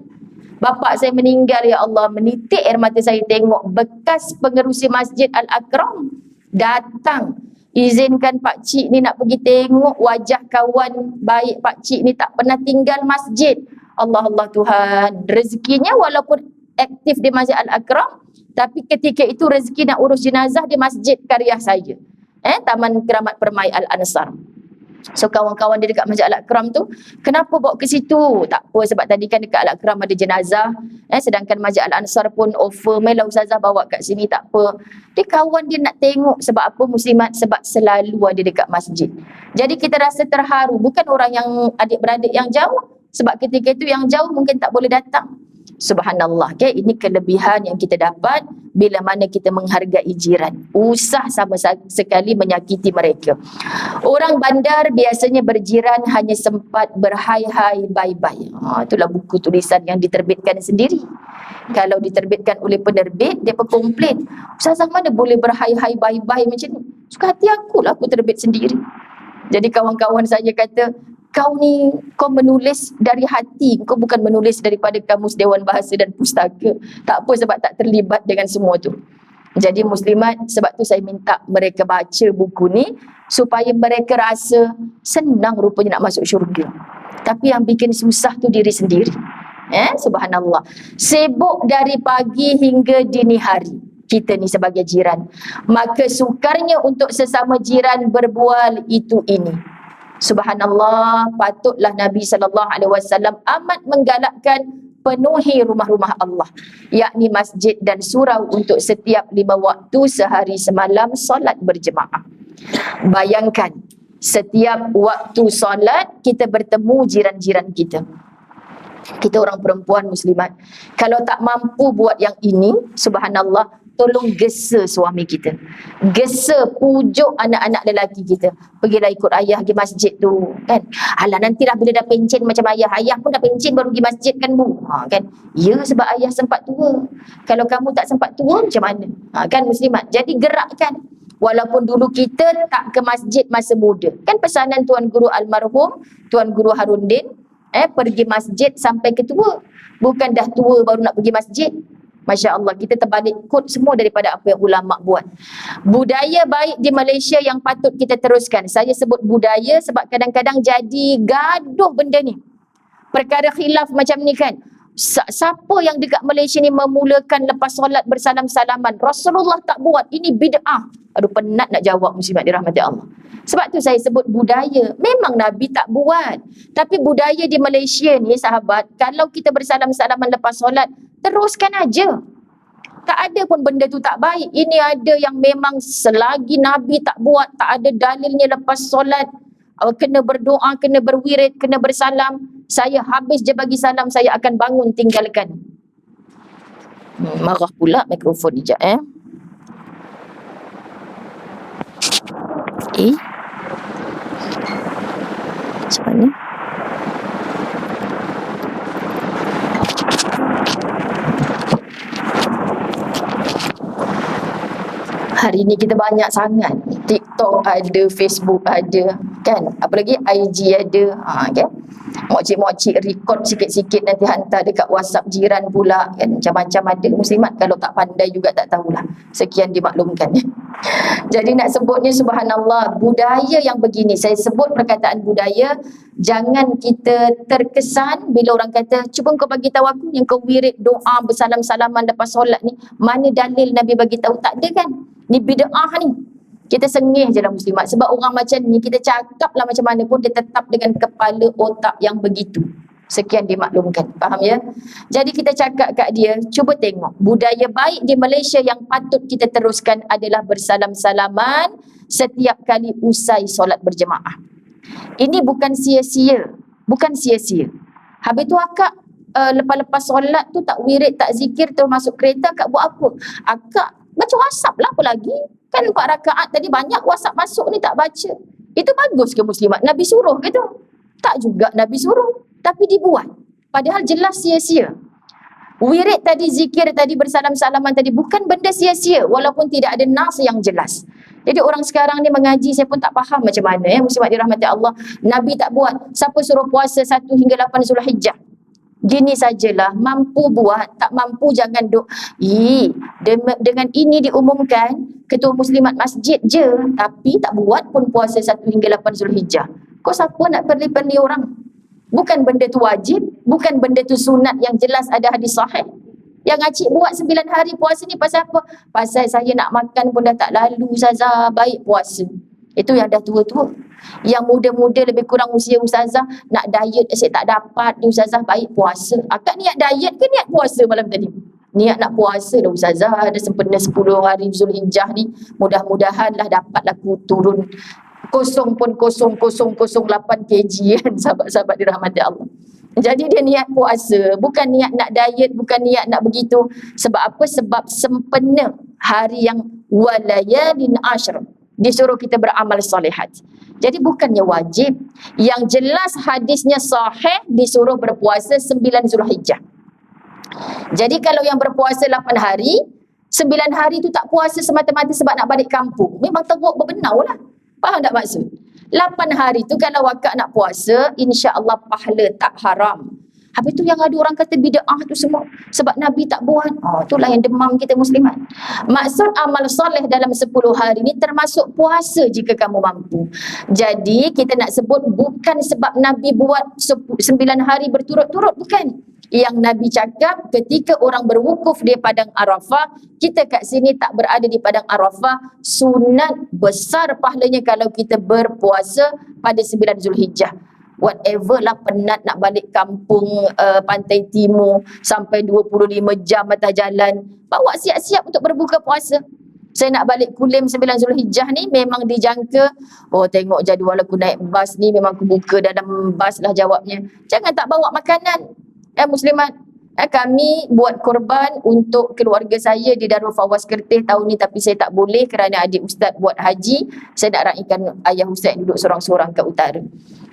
Bapak saya meninggal, ya Allah, menitik air mata saya tengok bekas pengerusi masjid Al-Akram datang. Izinkan Pak Cik ni nak pergi tengok wajah kawan baik Pak Cik ni, tak pernah tinggal masjid. Allah Allah Tuhan, rezekinya walaupun aktif di Masjid Al-Akram, tapi ketika itu rezeki nak urus jenazah di Masjid Karya saja. Taman Keramat Permai Al-Ansar. So kawan-kawan dia dekat Masjid Al-Akram tu, kenapa bawa ke situ? Tak apa, sebab tadi kan dekat Al-Akram ada jenazah, sedangkan Masjid Al-Ansar pun offer, "Mailah ustazah bawa kat sini." Tak apa. Dia kawan dia nak tengok sebab apa muslimat, sebab selalu ada dekat masjid. Jadi kita rasa terharu, bukan orang yang adik-beradik yang jauh, sebab ketika itu yang jauh mungkin tak boleh datang. Subhanallah, okay? Ini kelebihan yang kita dapat bila mana kita menghargai jiran. Usah sama sekali menyakiti mereka. Orang bandar biasanya berjiran hanya sempat berhai-hai, bye-bye. Itulah buku tulisan yang diterbitkan sendiri. Kalau diterbitkan oleh penerbit, dia komplain, "Ustazah, mana boleh berhai-hai, bye-bye macam ni? Suka hati aku lah, aku terbit sendiri." Jadi kawan-kawan saya kata, kau menulis dari hati, kau bukan menulis daripada kamus Dewan Bahasa dan Pustaka. Tak apa, sebab tak terlibat dengan semua tu. Jadi muslimat, sebab tu saya minta mereka baca buku ni supaya mereka rasa senang rupanya nak masuk syurga. Tapi yang bikin susah tu diri sendiri. Subhanallah. Sibuk dari pagi hingga dini hari kita ni sebagai jiran. Maka sukarnya untuk sesama jiran berbual itu ini. Subhanallah, patutlah Nabi SAW amat menggalakkan penuhi rumah-rumah Allah, yakni masjid dan surau untuk setiap 5 waktu sehari semalam solat berjemaah. Bayangkan, setiap waktu solat kita bertemu jiran-jiran kita. Kita orang perempuan muslimat, kalau tak mampu buat yang ini, subhanallah, tolong gesa suami kita, gesa pujuk anak-anak lelaki kita, pergilah ikut ayah pergi masjid tu, kan. Alah, nantilah bila dah pencen macam ayah pun dah pencen baru pergi masjid kan bu, kan. Ya, sebab ayah sempat tua, kalau kamu tak sempat tua macam mana, kan muslimat. Jadi gerakkan, walaupun dulu kita tak ke masjid masa muda, kan pesanan Tuan Guru almarhum Tuan Guru Harundin, pergi masjid sampai ke tua, bukan dah tua baru nak pergi masjid. Masya Allah, kita terbalik kod semua daripada apa yang ulama buat. Budaya baik di Malaysia yang patut kita teruskan. Saya sebut budaya sebab kadang-kadang jadi gaduh benda ni. Perkara khilaf macam ni kan. Siapa yang dekat Malaysia ni memulakan lepas solat bersalam-salaman? Rasulullah tak buat, ini bid'ah. Aduh, penat nak jawab muslimat dirahmati Allah. Sebab tu saya sebut budaya. Memang Nabi tak buat. Tapi budaya di Malaysia ni sahabat, kalau kita bersalam-salaman lepas solat, teruskan aja. Tak ada pun benda tu tak baik. Ini ada yang memang selagi Nabi tak buat, tak ada dalilnya lepas solat, kena berdoa, kena berwirid, kena bersalam. Saya habis je bagi salam, saya akan bangun tinggalkan. Marah pula mikrofon ni jap macam mana? Hari ni kita banyak sangat. TikTok ada, Facebook ada, kan? Apa lagi? IG ada, kan? Mokcik-mokcik record sikit-sikit nanti hantar dekat WhatsApp jiran pula, kan? Macam-macam ada. Muslimat kalau tak pandai juga tak tahulah. Sekian dimaklumkan. Jadi nak sebutnya subhanallah, budaya yang begini, saya sebut perkataan budaya, jangan kita terkesan bila orang kata, cuba kau bagi tahu aku yang kau wirid doa bersalam-salaman lepas solat ni, mana dalil Nabi bagi tahu? Tak ada kan? Ni bid'ah ni. Kita sengih je lah muslimat, sebab orang macam ni kita cakap lah macam mana pun dia tetap dengan kepala otak yang begitu. Sekian dimaklumkan, faham ya? Jadi kita cakap kat dia, cuba tengok, budaya baik di Malaysia yang patut kita teruskan adalah bersalam-salaman setiap kali usai solat berjemaah. Ini bukan sia-sia, bukan sia-sia. Habis tu akak lepas-lepas solat tu tak wirid, tak zikir, terus masuk kereta, akak buat apa? Akak baca WhatsApp lah, apa lagi? Kan 4 rakaat tadi banyak WhatsApp masuk ni tak baca. Itu bagus ke muslimat? Nabi suruh ke tu? Tak juga Nabi suruh, tapi dibuat. Padahal jelas sia-sia. Wirid tadi, zikir tadi, bersalam-salaman tadi bukan benda sia-sia walaupun tidak ada nas yang jelas. Jadi orang sekarang ni mengaji, saya pun tak faham macam mana muslimat dirahmati Allah. Nabi tak buat. Siapa suruh puasa 1 hingga 8 Zulhijjah? Gini sajalah, mampu buat, tak mampu jangan dengan ini diumumkan ketua muslimat masjid je, tapi tak buat pun puasa 1 hingga 8 Zulhijjah. Kau siapa nak perli-perli orang? Bukan benda tu wajib, Bukan benda tu sunat yang jelas ada hadis sahih. Yang acik buat 9 hari puasa ni pasal apa? Pasal saya nak makan pun dah tak lalu ustazah, baik puasa. Itu yang dah tua-tua. Yang muda-muda lebih kurang usia ustazah, nak diet asyik tak dapat ni ustazah, baik puasa. Akak niat diet ke niat puasa malam tadi? Niat nak puasa dah ustazah, ada sempena 10 hari Zulhijjah ni. Mudah-mudahan lah dapatlah aku turun 0.0008 kg kan, sahabat-sahabat dirahmati Allah. Jadi dia niat puasa, bukan niat nak diet, bukan niat nak begitu. Sebab apa? Sebab sempena hari yang walayalin ashr, disuruh kita beramal solehat. Jadi bukannya wajib. Yang jelas hadisnya sahih disuruh berpuasa 9 Zulhijjah. Jadi kalau yang berpuasa 8 hari, 9 hari tu tak puasa semata-mata sebab nak balik kampung, memang teruk berbenau lah. Faham tak maksud? 8 hari tu kalau akak nak puasa, insya-Allah pahala tak haram. Habis tu yang ada orang kata bid'ah tu semua sebab Nabi tak buat. Itulah yang demam kita muslimat. Maksud amal soleh dalam 10 hari ni termasuk puasa jika kamu mampu. Jadi kita nak sebut bukan sebab Nabi buat 9 hari berturut-turut, bukan. Yang Nabi cakap ketika orang berwukuf di Padang Arafah, kita kat sini tak berada di Padang Arafah, sunat besar pahalanya kalau kita berpuasa pada 9 Zulhijjah. Whatever lah, penat nak balik kampung Pantai Timur sampai 25 jam atas jalan, bawa siap-siap untuk berbuka puasa. Saya nak balik Kulim 9 Zulhijjah ni memang dijangka, tengok jadual aku naik bas ni, memang aku buka dalam bas lah jawabnya. Jangan tak bawa makanan. Muslimat, kami buat korban untuk keluarga saya di Darul Fawaz Kertih tahun ni, tapi saya tak boleh kerana adik ustaz buat haji. Saya nak raikan ayah ustaz duduk sorang-sorang kat utara.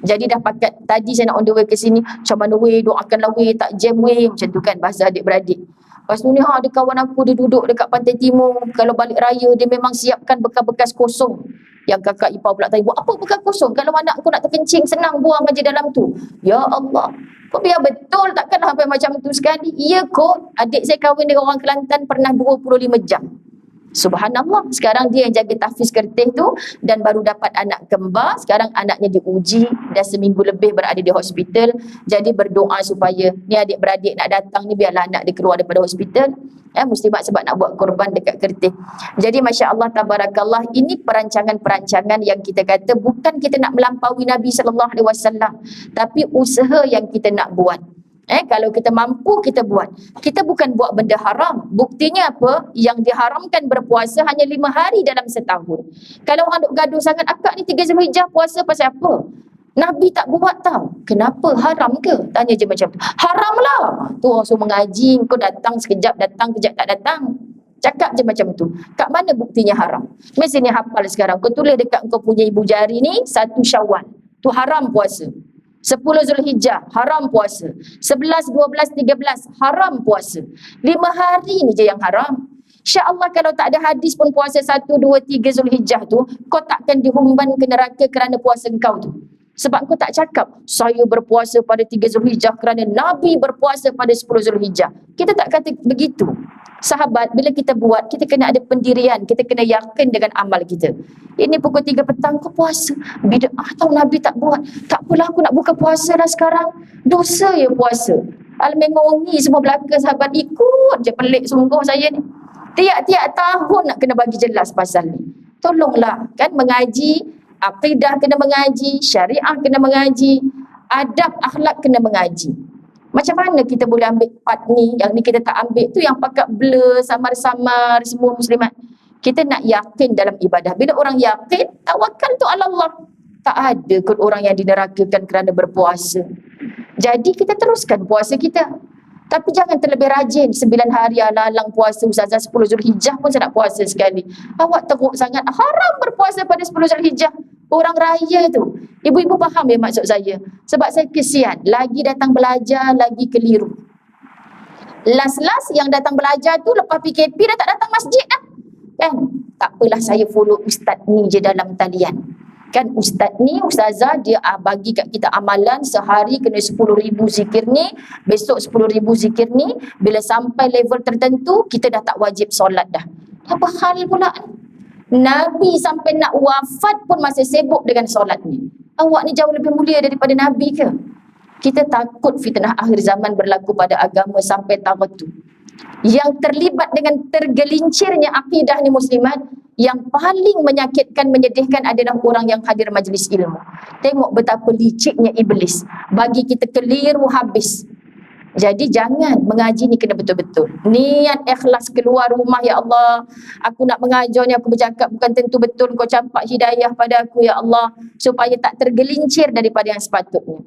Jadi dah pakat tadi saya nak on the way ke sini, macam mana weh, doakanlah weh, tak jam weh, macam tu kan bahasa adik-beradik. Lepas tu ni ada kawan aku, dia duduk dekat Pantai Timur, kalau balik raya dia memang siapkan bekas-bekas kosong. Yang kakak ipar pula tanya, buat apa bekas kosong? Kalau anak aku nak terkencing, senang buang aja dalam tu. Ya Allah, kau biar betul, takkanlah sampai macam tu sekali. Ya kot, adik saya kahwin dengan orang Kelantan pernah 25 jam. Subhanallah, sekarang dia yang jaga tahfiz Kertih tu dan baru dapat anak kembar. Sekarang anaknya diuji, dah seminggu lebih berada di hospital. Jadi berdoa supaya ni adik-beradik nak datang ni, biarlah anak dia keluar daripada hospital. Muslimat sebab nak buat korban dekat Kertih. Jadi Masya Allah, tabarakallah, ini perancangan-perancangan yang kita kata bukan kita nak melampaui Nabi SAW, tapi usaha yang kita nak buat. Kalau kita mampu, kita buat. Kita bukan buat benda haram. Buktinya apa? Yang diharamkan berpuasa hanya 5 hari dalam setahun. Kalau orang duk gaduh sangat, akak ni 3 Zulhijjah puasa pasal apa? Nabi tak buat tau. Kenapa? Haram ke? Tanya je macam tu. Haram lah. Tu orang suruh mengaji, kau datang sekejap, datang kejap tak datang. Cakap je macam tu. Kat mana buktinya haram? Mesti ni hafal sekarang. Kau tulis dekat kau punya ibu jari ni, 1 Syawal. Tu haram puasa. 10 Zulhijjah, haram puasa. 11, 12, 13, haram puasa. 5 hari ni je yang haram. InsyaAllah kalau tak ada hadis pun puasa 1, 2, 3 Zulhijjah tu, kau takkan dihumban ke neraka kerana puasa kau tu. Sebab kau tak cakap, saya berpuasa pada 3 Zulhijjah kerana Nabi berpuasa pada 10 Zulhijjah. Kita tak kata begitu. Sahabat, bila kita buat, kita kena ada pendirian, kita kena yakin dengan amal kita. Ini pukul 3 petang kau puasa, bid'ah tahu Nabi tak buat. Tak apalah, aku nak buka puasa dah sekarang. Dosa ya puasa. Al-Mengongi semua belaka sahabat, ikut je, pelik sungguh saya ni. Tiap-tiap tahun nak kena bagi jelas pasal ni. Tolonglah, kan mengaji, akidah kena mengaji, syariah kena mengaji, adab akhlak kena mengaji. Macam mana kita boleh ambil part ni, yang ni kita tak ambil tu, yang pakat blur, samar-samar semua muslimat. Kita nak yakin dalam ibadah. Bila orang yakin, tawakal tu ala Allah. Tak ada kot orang yang dinerakakan kerana berpuasa. Jadi kita teruskan puasa kita. Tapi jangan terlebih rajin 9 hari alang-alang puasa. Ustazah 10 Zulhijjah pun saya nak puasa sekali. Awak teruk sangat. Haram berpuasa pada 10 Zulhijjah. Orang raya tu. Ibu-ibu faham ya maksud saya? Sebab saya kesian. Lagi datang belajar, lagi keliru. Last-last yang datang belajar tu lepas PKP dah tak datang masjid dah. Kan? Tak apalah, saya follow ustaz ni je dalam talian. Kan ustaz ni, ustazah dia bagi kat kita amalan sehari kena 10,000 zikir ni, besok 10,000 zikir ni. Bila sampai level tertentu, kita dah tak wajib solat dah. Apa hal pula ni? Nabi sampai nak wafat pun masih sibuk dengan solat ni. Awak ni jauh lebih mulia daripada Nabi ke? Kita takut fitnah akhir zaman berlaku pada agama sampai tahun tu. Yang terlibat dengan tergelincirnya akidah ni muslimat, yang paling menyakitkan, menyedihkan adalah orang yang hadir majlis ilmu. Tengok betapa liciknya iblis bagi kita keliru habis. Jadi jangan mengaji ni kena betul-betul. Niat ikhlas keluar rumah, ya Allah, aku nak mengajar ni, aku bercakap bukan tentu betul, kau campak hidayah pada aku ya Allah, supaya tak tergelincir daripada yang sepatutnya.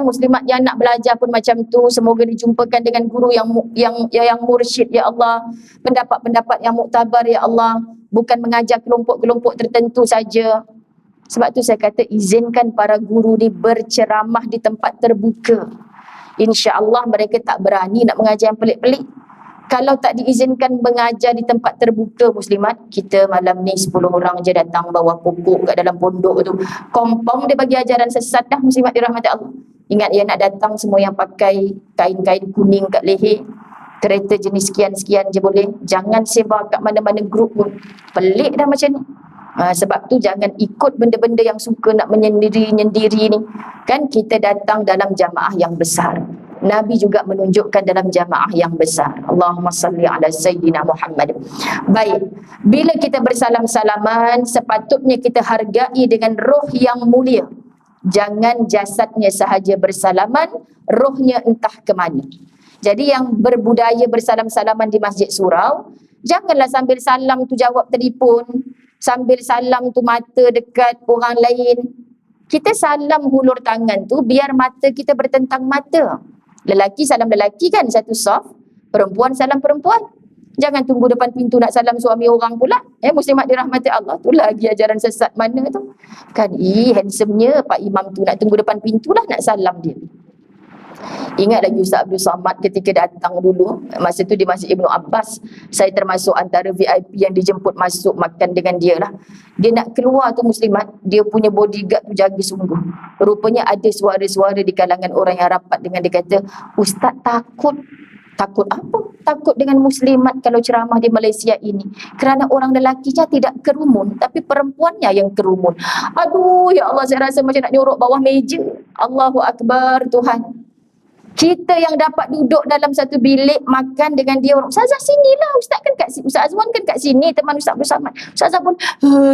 Muslimat yang nak belajar pun macam tu, semoga dijumpakan dengan guru yang mursyid ya Allah, pendapat-pendapat yang muktabar ya Allah, bukan mengajar kelompok-kelompok tertentu saja. Sebab tu saya kata izinkan para guru ni berceramah di tempat terbuka. InsyaAllah mereka tak berani nak mengajar yang pelik-pelik. Kalau tak diizinkan mengajar di tempat terbuka muslimat, kita malam ni 10 orang je datang bawah pokok kat dalam pondok tu, kompong dia bagi ajaran sesat dah muslimat dirahmati Allah. Ingat yang nak datang semua yang pakai kain-kain kuning kat leher, kereta jenis sekian-sekian je boleh. Jangan sebar kat mana-mana grup pun. Pelik dah macam ni. Sebab tu jangan ikut benda-benda yang suka nak menyendiri-nyendiri ni. Kan kita datang dalam jamaah yang besar. Nabi juga menunjukkan dalam jamaah yang besar. Allahumma salli ala Sayyidina Muhammad. Baik, bila kita bersalam-salaman, sepatutnya kita hargai dengan roh yang mulia. Jangan jasadnya sahaja bersalaman, rohnya entah ke mana. Jadi yang berbudaya bersalam-salaman di Masjid Surau, janganlah sambil salam tu jawab telefon, sambil salam tu mata dekat orang lain. Kita salam hulur tangan tu biar mata kita bertentang mata. Lelaki salam lelaki kan satu saf, perempuan salam perempuan. Jangan tunggu depan pintu nak salam suami orang pula. Muslimat dirahmati Allah, tu lagi ajaran sesat mana tu. Kan handsome-nya Pak Imam tu nak tunggu depan pintu lah nak salam dia. Ingat lagi Ustaz Abdul Samad ketika datang dulu, masa tu di Masjid Ibnu Abbas, saya termasuk antara VIP yang dijemput masuk makan dengan dia lah. Dia nak keluar tu muslimat, dia punya bodyguard tu jaga sungguh. Rupanya ada suara-suara di kalangan orang yang rapat dengan dia kata, Ustaz takut. Takut apa? Takut dengan muslimat kalau ceramah di Malaysia ini. Kerana orang lelakinya tidak kerumun, tapi perempuannya yang kerumun. Aduh, ya Allah, saya rasa macam nak nyorok bawah meja. Allahu Akbar, Tuhan. Kita yang dapat duduk dalam satu bilik makan dengan dia, orang Ustazah sinilah, Ustaz kan kat sini, Ustaz Azwan kan kat sini, teman Ustaz Abdul Samad. Ustazah pun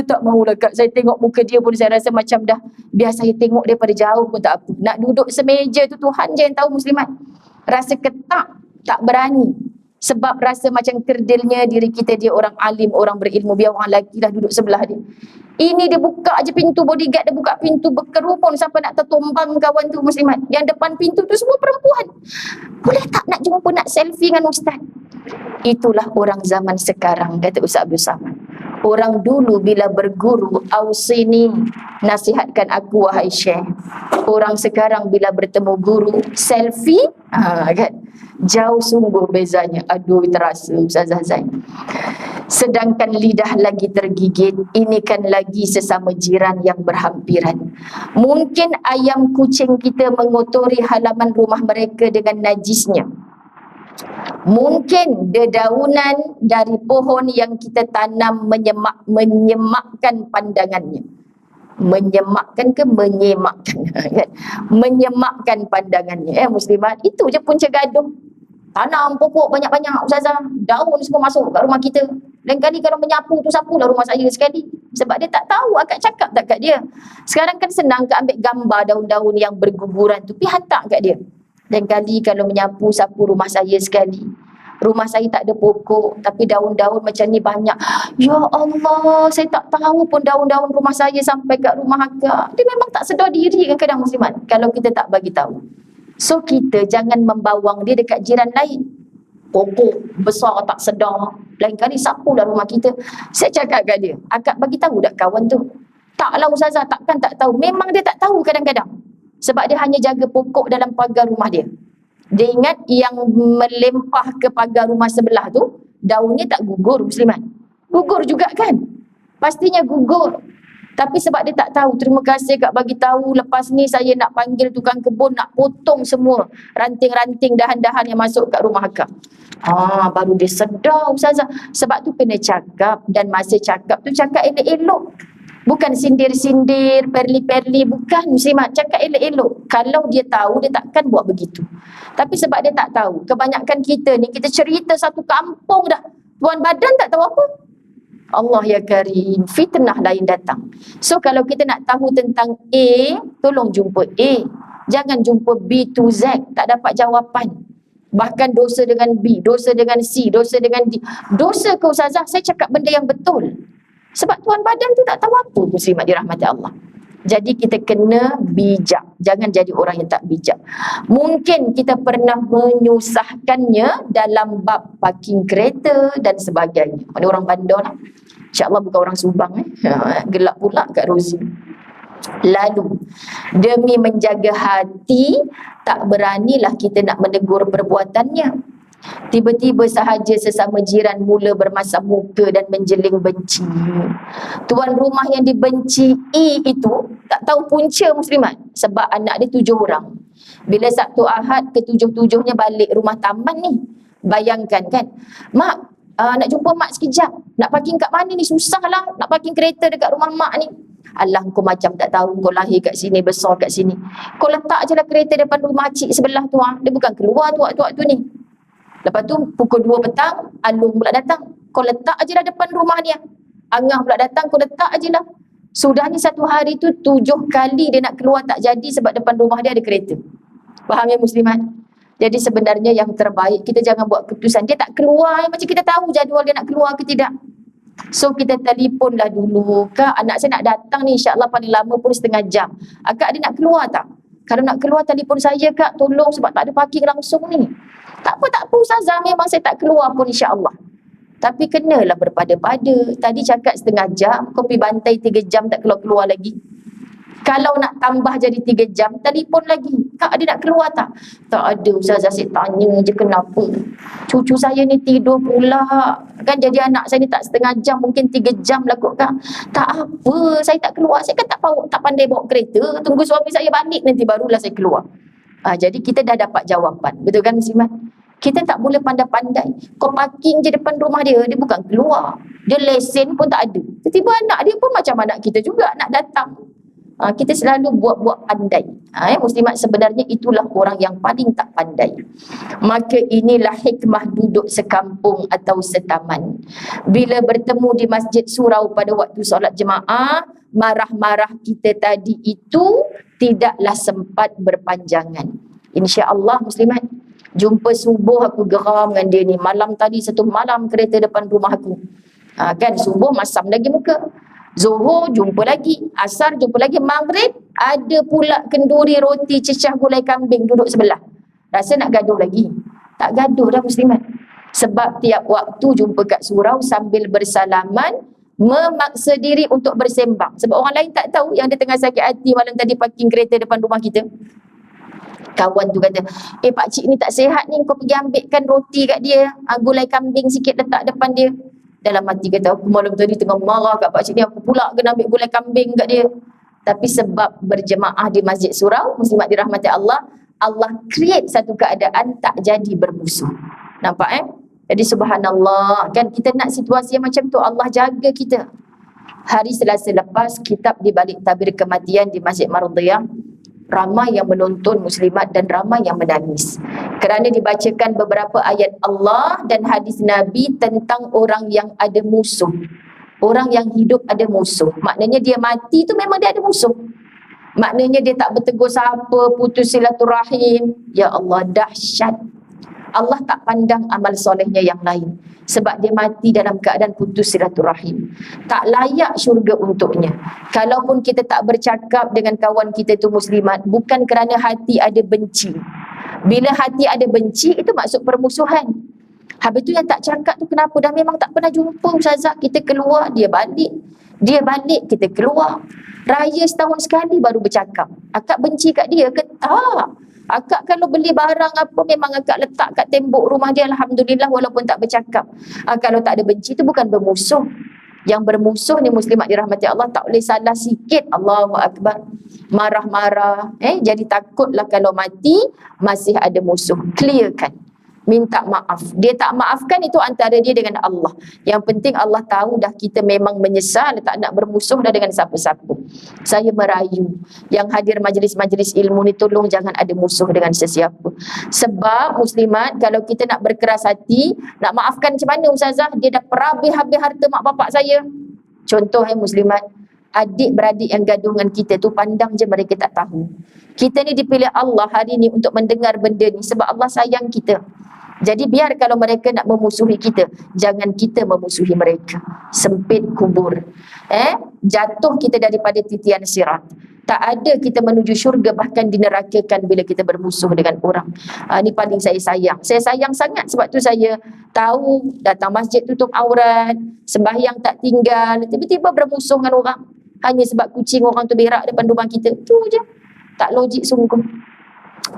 tak maulah Kak, saya tengok muka dia pun saya rasa macam dah biar saya tengok daripada jauh pun tak apa. Nak duduk semeja tu Tuhan je yang tahu muslimat. Rasa ketak, tak berani. Sebab rasa macam kerdilnya diri kita dia orang alim, orang berilmu, biar orang lelaki dah duduk sebelah dia. Ini dia buka je pintu, bodyguard dia buka pintu, berkerumun sampai nak tertumbang kawan tu muslimat. Yang depan pintu tu semua perempuan. Boleh tak nak jumpa, nak selfie dengan Ustaz? Itulah orang zaman sekarang, kata Ustaz Abdul Samad. Orang dulu bila berguru, ausini, nasihatkan aku wahai Syekh. Orang sekarang bila bertemu guru, selfie, kan? Jauh sungguh bezanya. Aduh, terasa Ustazah Zain. Sedangkan lidah lagi tergigit, ini kan lagi sesama jiran yang berhampiran. Mungkin ayam kucing kita mengotori halaman rumah mereka dengan najisnya. Mungkin dedaunan dari pohon yang kita tanam menyemakkan pandangannya. Menyemakkan ke menyemakkan? Menyemakkan pandangannya. Muslimat, itu je punca gaduh. Tanam pokok banyak-banyak Ustazah, daun semua masuk kat rumah kita. Lain kali kalau menyapu tu sapulah rumah saya sekali. Sebab dia tak tahu akak cakap tak kat dia. Sekarang kan senang ke ambil gambar daun-daun yang berguguran tu, pergi hantar kat dia. Lain kali kalau menyapu sapu rumah saya sekali. Rumah saya tak ada pokok, tapi daun-daun macam ni banyak. Ya Allah, saya tak tahu pun daun-daun rumah saya sampai kat rumah akak. Dia memang tak sedar diri kadang-kadang muslimat kalau kita tak bagi tahu. So kita jangan membawang dia dekat jiran lain. Pokok besar tak sedar, lain kali sapulah rumah kita. Saya cakap kat dia, akak bagi tahu tak kawan tu? Taklah Ustazah, takkan tak tahu. Memang dia tak tahu kadang-kadang. Sebab dia hanya jaga pokok dalam pagar rumah dia. Dia ingat yang melempah ke pagar rumah sebelah tu, daunnya tak gugur muslimat. Gugur juga kan? Pastinya gugur. Tapi sebab dia tak tahu, terima kasih Kak bagi tahu, lepas ni saya nak panggil tukang kebun, nak potong semua ranting-ranting dahan-dahan yang masuk kat rumah akak. Baru dia sedar Ustazah. Sebab tu kena cakap, dan masa cakap tu cakap elok-elok. Bukan sindir-sindir, perli-perli, bukan muslimat. Cakap elok-elok. Kalau dia tahu, dia takkan buat begitu. Tapi sebab dia tak tahu, kebanyakan kita ni, kita cerita satu kampung dah. Tuan badan tak tahu apa. Allah ya Karim, fitnah lain datang. So kalau kita nak tahu tentang A, tolong jumpa A. Jangan jumpa B to Z, tak dapat jawapan. Bahkan dosa dengan B, dosa dengan C, dosa dengan D. Dosa ke Ustazah? Saya cakap benda yang betul. Sebab tuan badan tu tak tahu apa, muslimat dirahmati Allah. Jadi kita kena bijak. Jangan jadi orang yang tak bijak. Mungkin kita pernah menyusahkannya dalam bab parking kereta dan sebagainya. Mana orang bandar lah. InsyaAllah bukan orang Subang. Gelap pula kat Rozi. Lalu, demi menjaga hati, tak beranilah kita nak menegur perbuatannya. Tiba-tiba sahaja sesama jiran mula bermasam muka dan menjeling benci. Tuan rumah yang dibenci itu tak tahu punca muslimat. Sebab anak dia 7 orang. Bila Sabtu Ahad ke-7-7nya balik rumah taman ni, bayangkan kan, mak, nak jumpa mak sekejap. Nak parking kat mana ni? Susah lah nak parking kereta dekat rumah mak ni. Alah, kau macam tak tahu, kau lahir kat sini, besar kat sini. Kau letak je lah kereta depan rumah cik sebelah tu. Dia bukan keluar tu ni. Lepas tu pukul 2 petang, Alung pula datang. Kau letak je lah depan rumah dia. Angah pula datang, kau letak je lah. Sudah ni satu hari tu 7 kali dia nak keluar tak jadi sebab depan rumah dia ada kereta. Faham ya muslimat? Jadi sebenarnya yang terbaik, kita jangan buat keputusan. Dia tak keluar, macam kita tahu jadual dia nak keluar ke tidak. So kita telefonlah dulu. Kak, anak saya nak datang ni, insyaAllah paling lama pun setengah jam. Kak, dia nak keluar tak? Kalau nak keluar, telefon saya Kak, tolong sebab tak ada parking langsung ni. Tak apa Ustazah, memang saya tak keluar pun insyaAllah. Tapi kenalah berpada-pada. Tadi cakap setengah jam, kopi bantai 3 jam tak keluar-keluar lagi. Kalau nak tambah jadi 3 jam, telefon lagi. Kak, dia nak keluar tak? Tak ada Ustazah, saya tanya je kenapa. Cucu saya ni tidur pula. Kan jadi anak saya ni tak setengah jam, mungkin 3 jam lah kot Kak. Tak apa, saya tak keluar. Saya kan tak pandai bawa kereta. Tunggu suami saya balik nanti barulah saya keluar. Jadi kita dah dapat jawapan. Betul kan muslimat? Kita tak boleh pandai-pandai. Kau parking je depan rumah dia, dia bukan keluar. Dia lesen pun tak ada. Tiba-tiba anak dia pun macam anak kita juga nak datang. Kita selalu buat-buat pandai. Muslimat, sebenarnya itulah orang yang paling tak pandai. Maka inilah hikmah duduk sekampung atau setaman. Bila bertemu di masjid surau pada waktu solat jemaah, marah-marah kita tadi itu tidaklah sempat berpanjangan. InsyaAllah muslimat, jumpa subuh aku geram dengan dia ni. Malam tadi satu malam kereta depan rumah aku. Kan subuh masam lagi muka. Zuhur jumpa lagi, asar jumpa lagi, maghrib ada pula kenduri roti cecah gulai kambing duduk sebelah. Rasa nak gaduh lagi. Tak gaduh dah muslimat. Sebab tiap waktu jumpa kat surau sambil bersalaman, memaksa diri untuk bersembang. Sebab orang lain tak tahu yang dia tengah sakit hati malam tadi parking kereta depan rumah kita. Kawan tu kata, pakcik ni tak sihat ni, kau pergi ambilkan roti kat dia, gulai kambing sikit letak depan dia. Dalam hati kata, aku malam tadi tengah marah kat pakcik ni, aku pula kena ambil gulai kambing kat dia. Tapi sebab berjemaah di masjid surau, muslimat dirahmati Allah, Allah create satu keadaan tak jadi bermusuh. Nampak Jadi subhanallah, kan kita nak situasi yang macam tu, Allah jaga kita. Hari Selasa lepas, kitab di balik tabir kematian di Masjid Marudiyah, ramai yang menonton muslimat dan ramai yang menangis kerana dibacakan beberapa ayat Allah dan hadis Nabi tentang orang yang ada musuh. Orang yang hidup ada musuh, maknanya dia mati tu memang dia ada musuh. Maknanya dia tak bertegur siapa, putus silaturahim. Ya Allah, dahsyat. Allah tak pandang amal solehnya yang lain sebab dia mati dalam keadaan putus silaturahim. Tak layak syurga untuknya. Kalaupun kita tak bercakap dengan kawan kita tu muslimat, bukan kerana hati ada benci. Bila hati ada benci, itu maksud permusuhan. Habis tu yang tak cakap tu kenapa? Dah memang tak pernah jumpa Ustazah. Kita keluar, dia balik. Dia balik, kita keluar. Raya setahun sekali baru bercakap. Akak benci kat dia ke? Tak. Akak kalau beli barang apa memang akak letak kat tembok rumah dia, alhamdulillah, walaupun tak bercakap. Kalau tak ada benci itu bukan bermusuh. Yang bermusuh ni muslimat dirahmati Allah tak boleh salah sikit, Allahu Akbar, marah-marah, jadi takutlah kalau mati masih ada musuh. Clearkan. minta maaf. Dia tak maafkan, itu antara dia dengan Allah. Yang penting Allah tahu dah kita memang menyesal, tak nak bermusuh dah dengan siapa-siapa. Saya merayu yang hadir majlis-majlis ilmu ni, tolong jangan ada musuh dengan sesiapa. Sebab muslimat, kalau kita nak berkeras hati, nak maafkan macam mana Ustazah? Dia dah perhabis-habis harta mak bapak saya. Contoh muslimat, adik-beradik yang gaduh dengan kita tu, pandang je mereka tak tahu. Kita ni dipilih Allah hari ni untuk mendengar benda ni sebab Allah sayang kita. Jadi biar kalau mereka nak memusuhi kita, jangan kita memusuhi mereka. Sempit kubur. Jatuh kita daripada titian sirat. Tak ada kita menuju syurga, bahkan dinerakakan bila kita bermusuh dengan orang. Ni paling saya sayang. Saya sayang sangat, sebab tu saya tahu datang masjid tutup aurat, sembahyang tak tinggal, tiba-tiba bermusuh dengan orang. Hanya sebab kucing orang tu berak depan rumah kita. Tu je. Tak logik sungguh.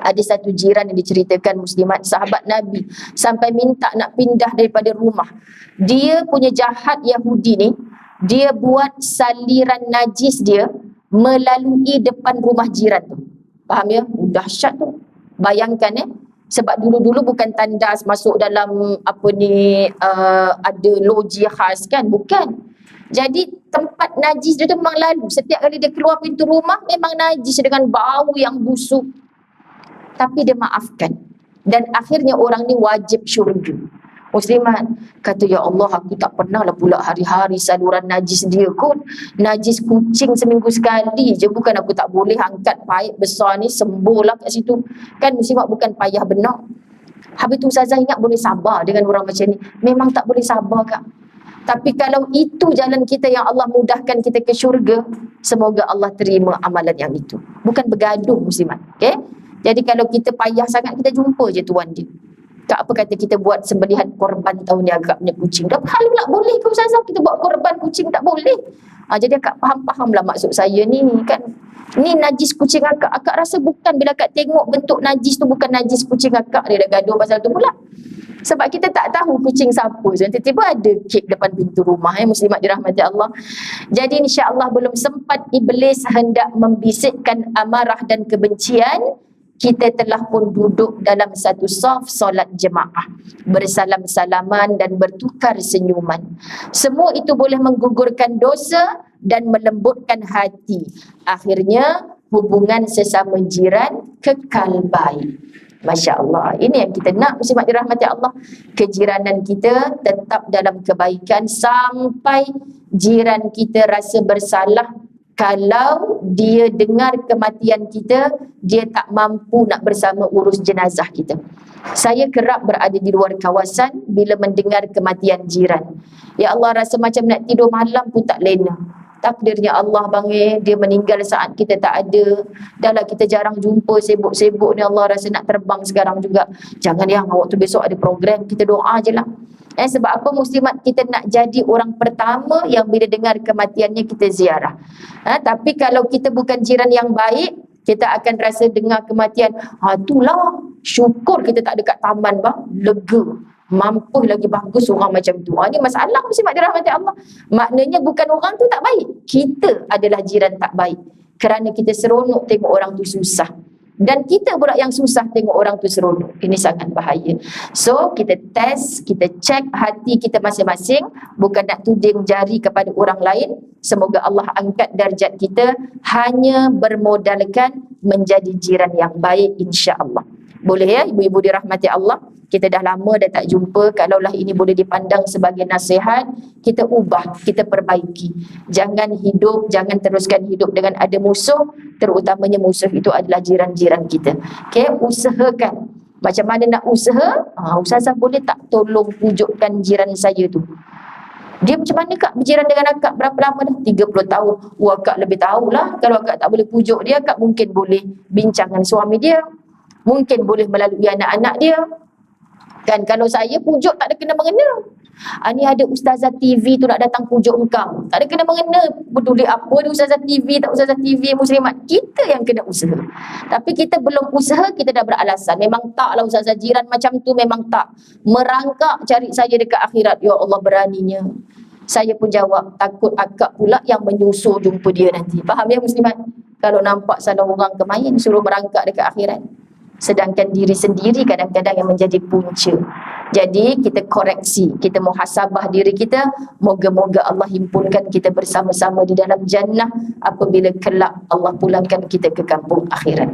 Ada satu jiran yang diceritakan muslimat, sahabat Nabi sampai minta nak pindah daripada rumah. Dia punya jahat Yahudi ni, dia buat saliran najis dia melalui depan rumah jiran tu. Faham ya? Dahsyat tu. Bayangkan sebab dulu-dulu bukan tandas masuk dalam ada loji khas kan, bukan. Jadi tempat najis dia tu memang lalu. Setiap kali dia keluar pintu rumah memang najis dengan bau yang busuk. Tapi dia maafkan. Dan akhirnya orang ni wajib syurga. Muslimat kata, ya Allah, aku tak pernah lah pula hari-hari saluran najis dia kot. Najis kucing seminggu sekali je. Bukan aku tak boleh angkat paip besar ni, sembuh lah kat situ. Kan muslimat, bukan payah benar. Habis tu Ustazah ingat boleh sabar dengan orang macam ni. Memang tak boleh sabar kak. Tapi kalau itu jalan kita yang Allah mudahkan kita ke syurga, semoga Allah terima amalan yang itu. Bukan bergaduh muslimat. Okay? Jadi kalau kita payah sangat, kita jumpa je tuan dia. Kak, apa kata kita buat sembelihan korban tahun ni agaknya kucing. Dah hal pula boleh ke Ustazah kita buat korban kucing? Tak boleh. Jadi akak faham lah maksud saya ni kan. Ni najis kucing akak. Akak rasa bukan, bila akak tengok bentuk najis tu bukan najis kucing akak, dia dah gaduh pasal tu pula. Sebab kita tak tahu kucing siapa. Tiba-tiba ada kek depan pintu rumah. Muslimat dirahmati Allah. Jadi insya-Allah belum sempat iblis hendak membisikkan amarah dan kebencian, kita telah pun duduk dalam satu saf solat jemaah, bersalam-salaman dan bertukar senyuman. Semua itu boleh menggugurkan dosa dan melembutkan hati. Akhirnya hubungan sesama jiran kekal baik. Masya Allah. Ini yang kita nak muslimat dirahmati Allah. Kejiranan kita tetap dalam kebaikan sampai jiran kita rasa bersalah. Kalau dia dengar kematian kita, dia tak mampu nak bersama urus jenazah kita. Saya kerap berada di luar kawasan bila mendengar kematian jiran. Ya Allah, rasa macam nak tidur malam pun tak lena. Takdirnya Allah dia meninggal saat kita tak ada. Dah lah kita jarang jumpa, sibuk-sibuk ni, Allah rasa nak terbang sekarang juga. Jangan yang waktu besok ada program, kita doa je lah. Sebab apa muslimat, kita nak jadi orang pertama yang bila dengar kematiannya kita ziarah. Tapi kalau kita bukan jiran yang baik, kita akan rasa dengar kematian, itulah syukur kita tak dekat taman bang, lega. Mampu lagi bagus orang macam tu. Ini masalah muslimat dirahmati Allah. Maknanya bukan orang tu tak baik, kita adalah jiran tak baik. Kerana kita seronok tengok orang tu susah. Dan kita pula yang susah tengok orang tu seronok. Ini sangat bahaya. So, kita test, kita cek hati kita masing-masing. Bukan nak tuding jari kepada orang lain. Semoga Allah angkat darjat kita hanya bermodalkan menjadi jiran yang baik, insya-Allah. Boleh ya ibu-ibu dirahmati Allah? Kita dah lama dah tak jumpa. Kalaulah ini boleh dipandang sebagai nasihat, kita ubah, kita perbaiki. Jangan teruskan hidup dengan ada musuh, terutamanya musuh itu adalah jiran-jiran kita. Okay, usahakan. Macam mana nak usaha? Ustazah boleh tak tolong pujukkan jiran saya tu? Dia macam mana kak berjiran dengan akak? Berapa lama dah? 30 tahun. Akak lebih tahulah. Kalau akak tak boleh pujuk dia, akak mungkin boleh bincang dengan suami dia. Mungkin boleh melalui anak-anak dia. Kan kalau saya pujuk tak ada kena-mengena. Ni ada Ustazah TV tu nak datang pujuk engkau. Tak ada kena-mengena. Peduli apa dia Ustazah TV, tak Ustazah TV, muslimat. Kita yang kena usaha. Tapi kita belum usaha, kita dah beralasan. Memang taklah Ustazah, jiran macam tu memang tak. Merangkak cari saya dekat akhirat. Ya Allah, beraninya. Saya pun jawab, takut akak pula yang menyusul jumpa dia nanti. Faham ya muslimat? Kalau nampak salah orang kemain, suruh merangkak dekat akhirat. sedangkan diri sendiri kadang-kadang yang menjadi punca. Jadi kita koreksi, kita muhasabah diri kita, moga-moga Allah himpunkan kita bersama-sama di dalam jannah apabila kelak Allah pulangkan kita ke kampung akhirat.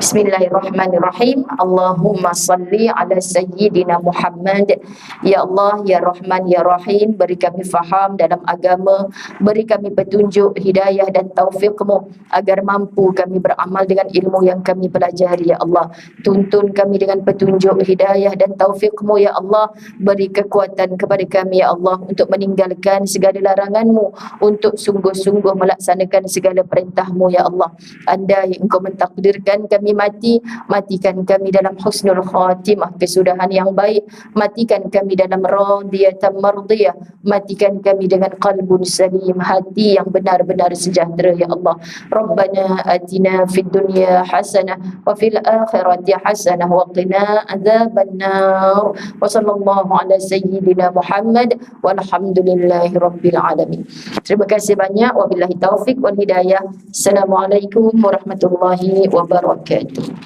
Bismillahirrahmanirrahim. Allahumma salli ala sayyidina Muhammad. Ya Allah, ya Rahman, ya Rahim, beri kami faham dalam agama, beri kami petunjuk, hidayah dan taufiqmu agar mampu kami beramal dengan ilmu yang kami pelajari ya Allah. Tuntun kami dengan petunjuk, hidayah dan taufiqmu ya Allah. Beri kekuatan kepada kami ya Allah untuk meninggalkan segala laranganmu, untuk sungguh-sungguh melaksanakan segala perintahmu ya Allah. Andai engkau mentakdirkan kami mati, matikan kami dalam husnul khatimah, kesudahan yang baik. Matikan kami dalam radiyatan mardiyah, matikan kami dengan qalbun salim, hati yang benar-benar sejahtera ya Allah. Rabbana atina fid dunya hasanah wa fil akhirati hasanah wa qina adzabannar. Wa sallallahu ala sayyidina Muhammad walhamdulillahi rabbil alamin. Terima kasih banyak. Wabillahi taufik wal hidayah. Assalamualaikum warahmatullahi wabarakatuh.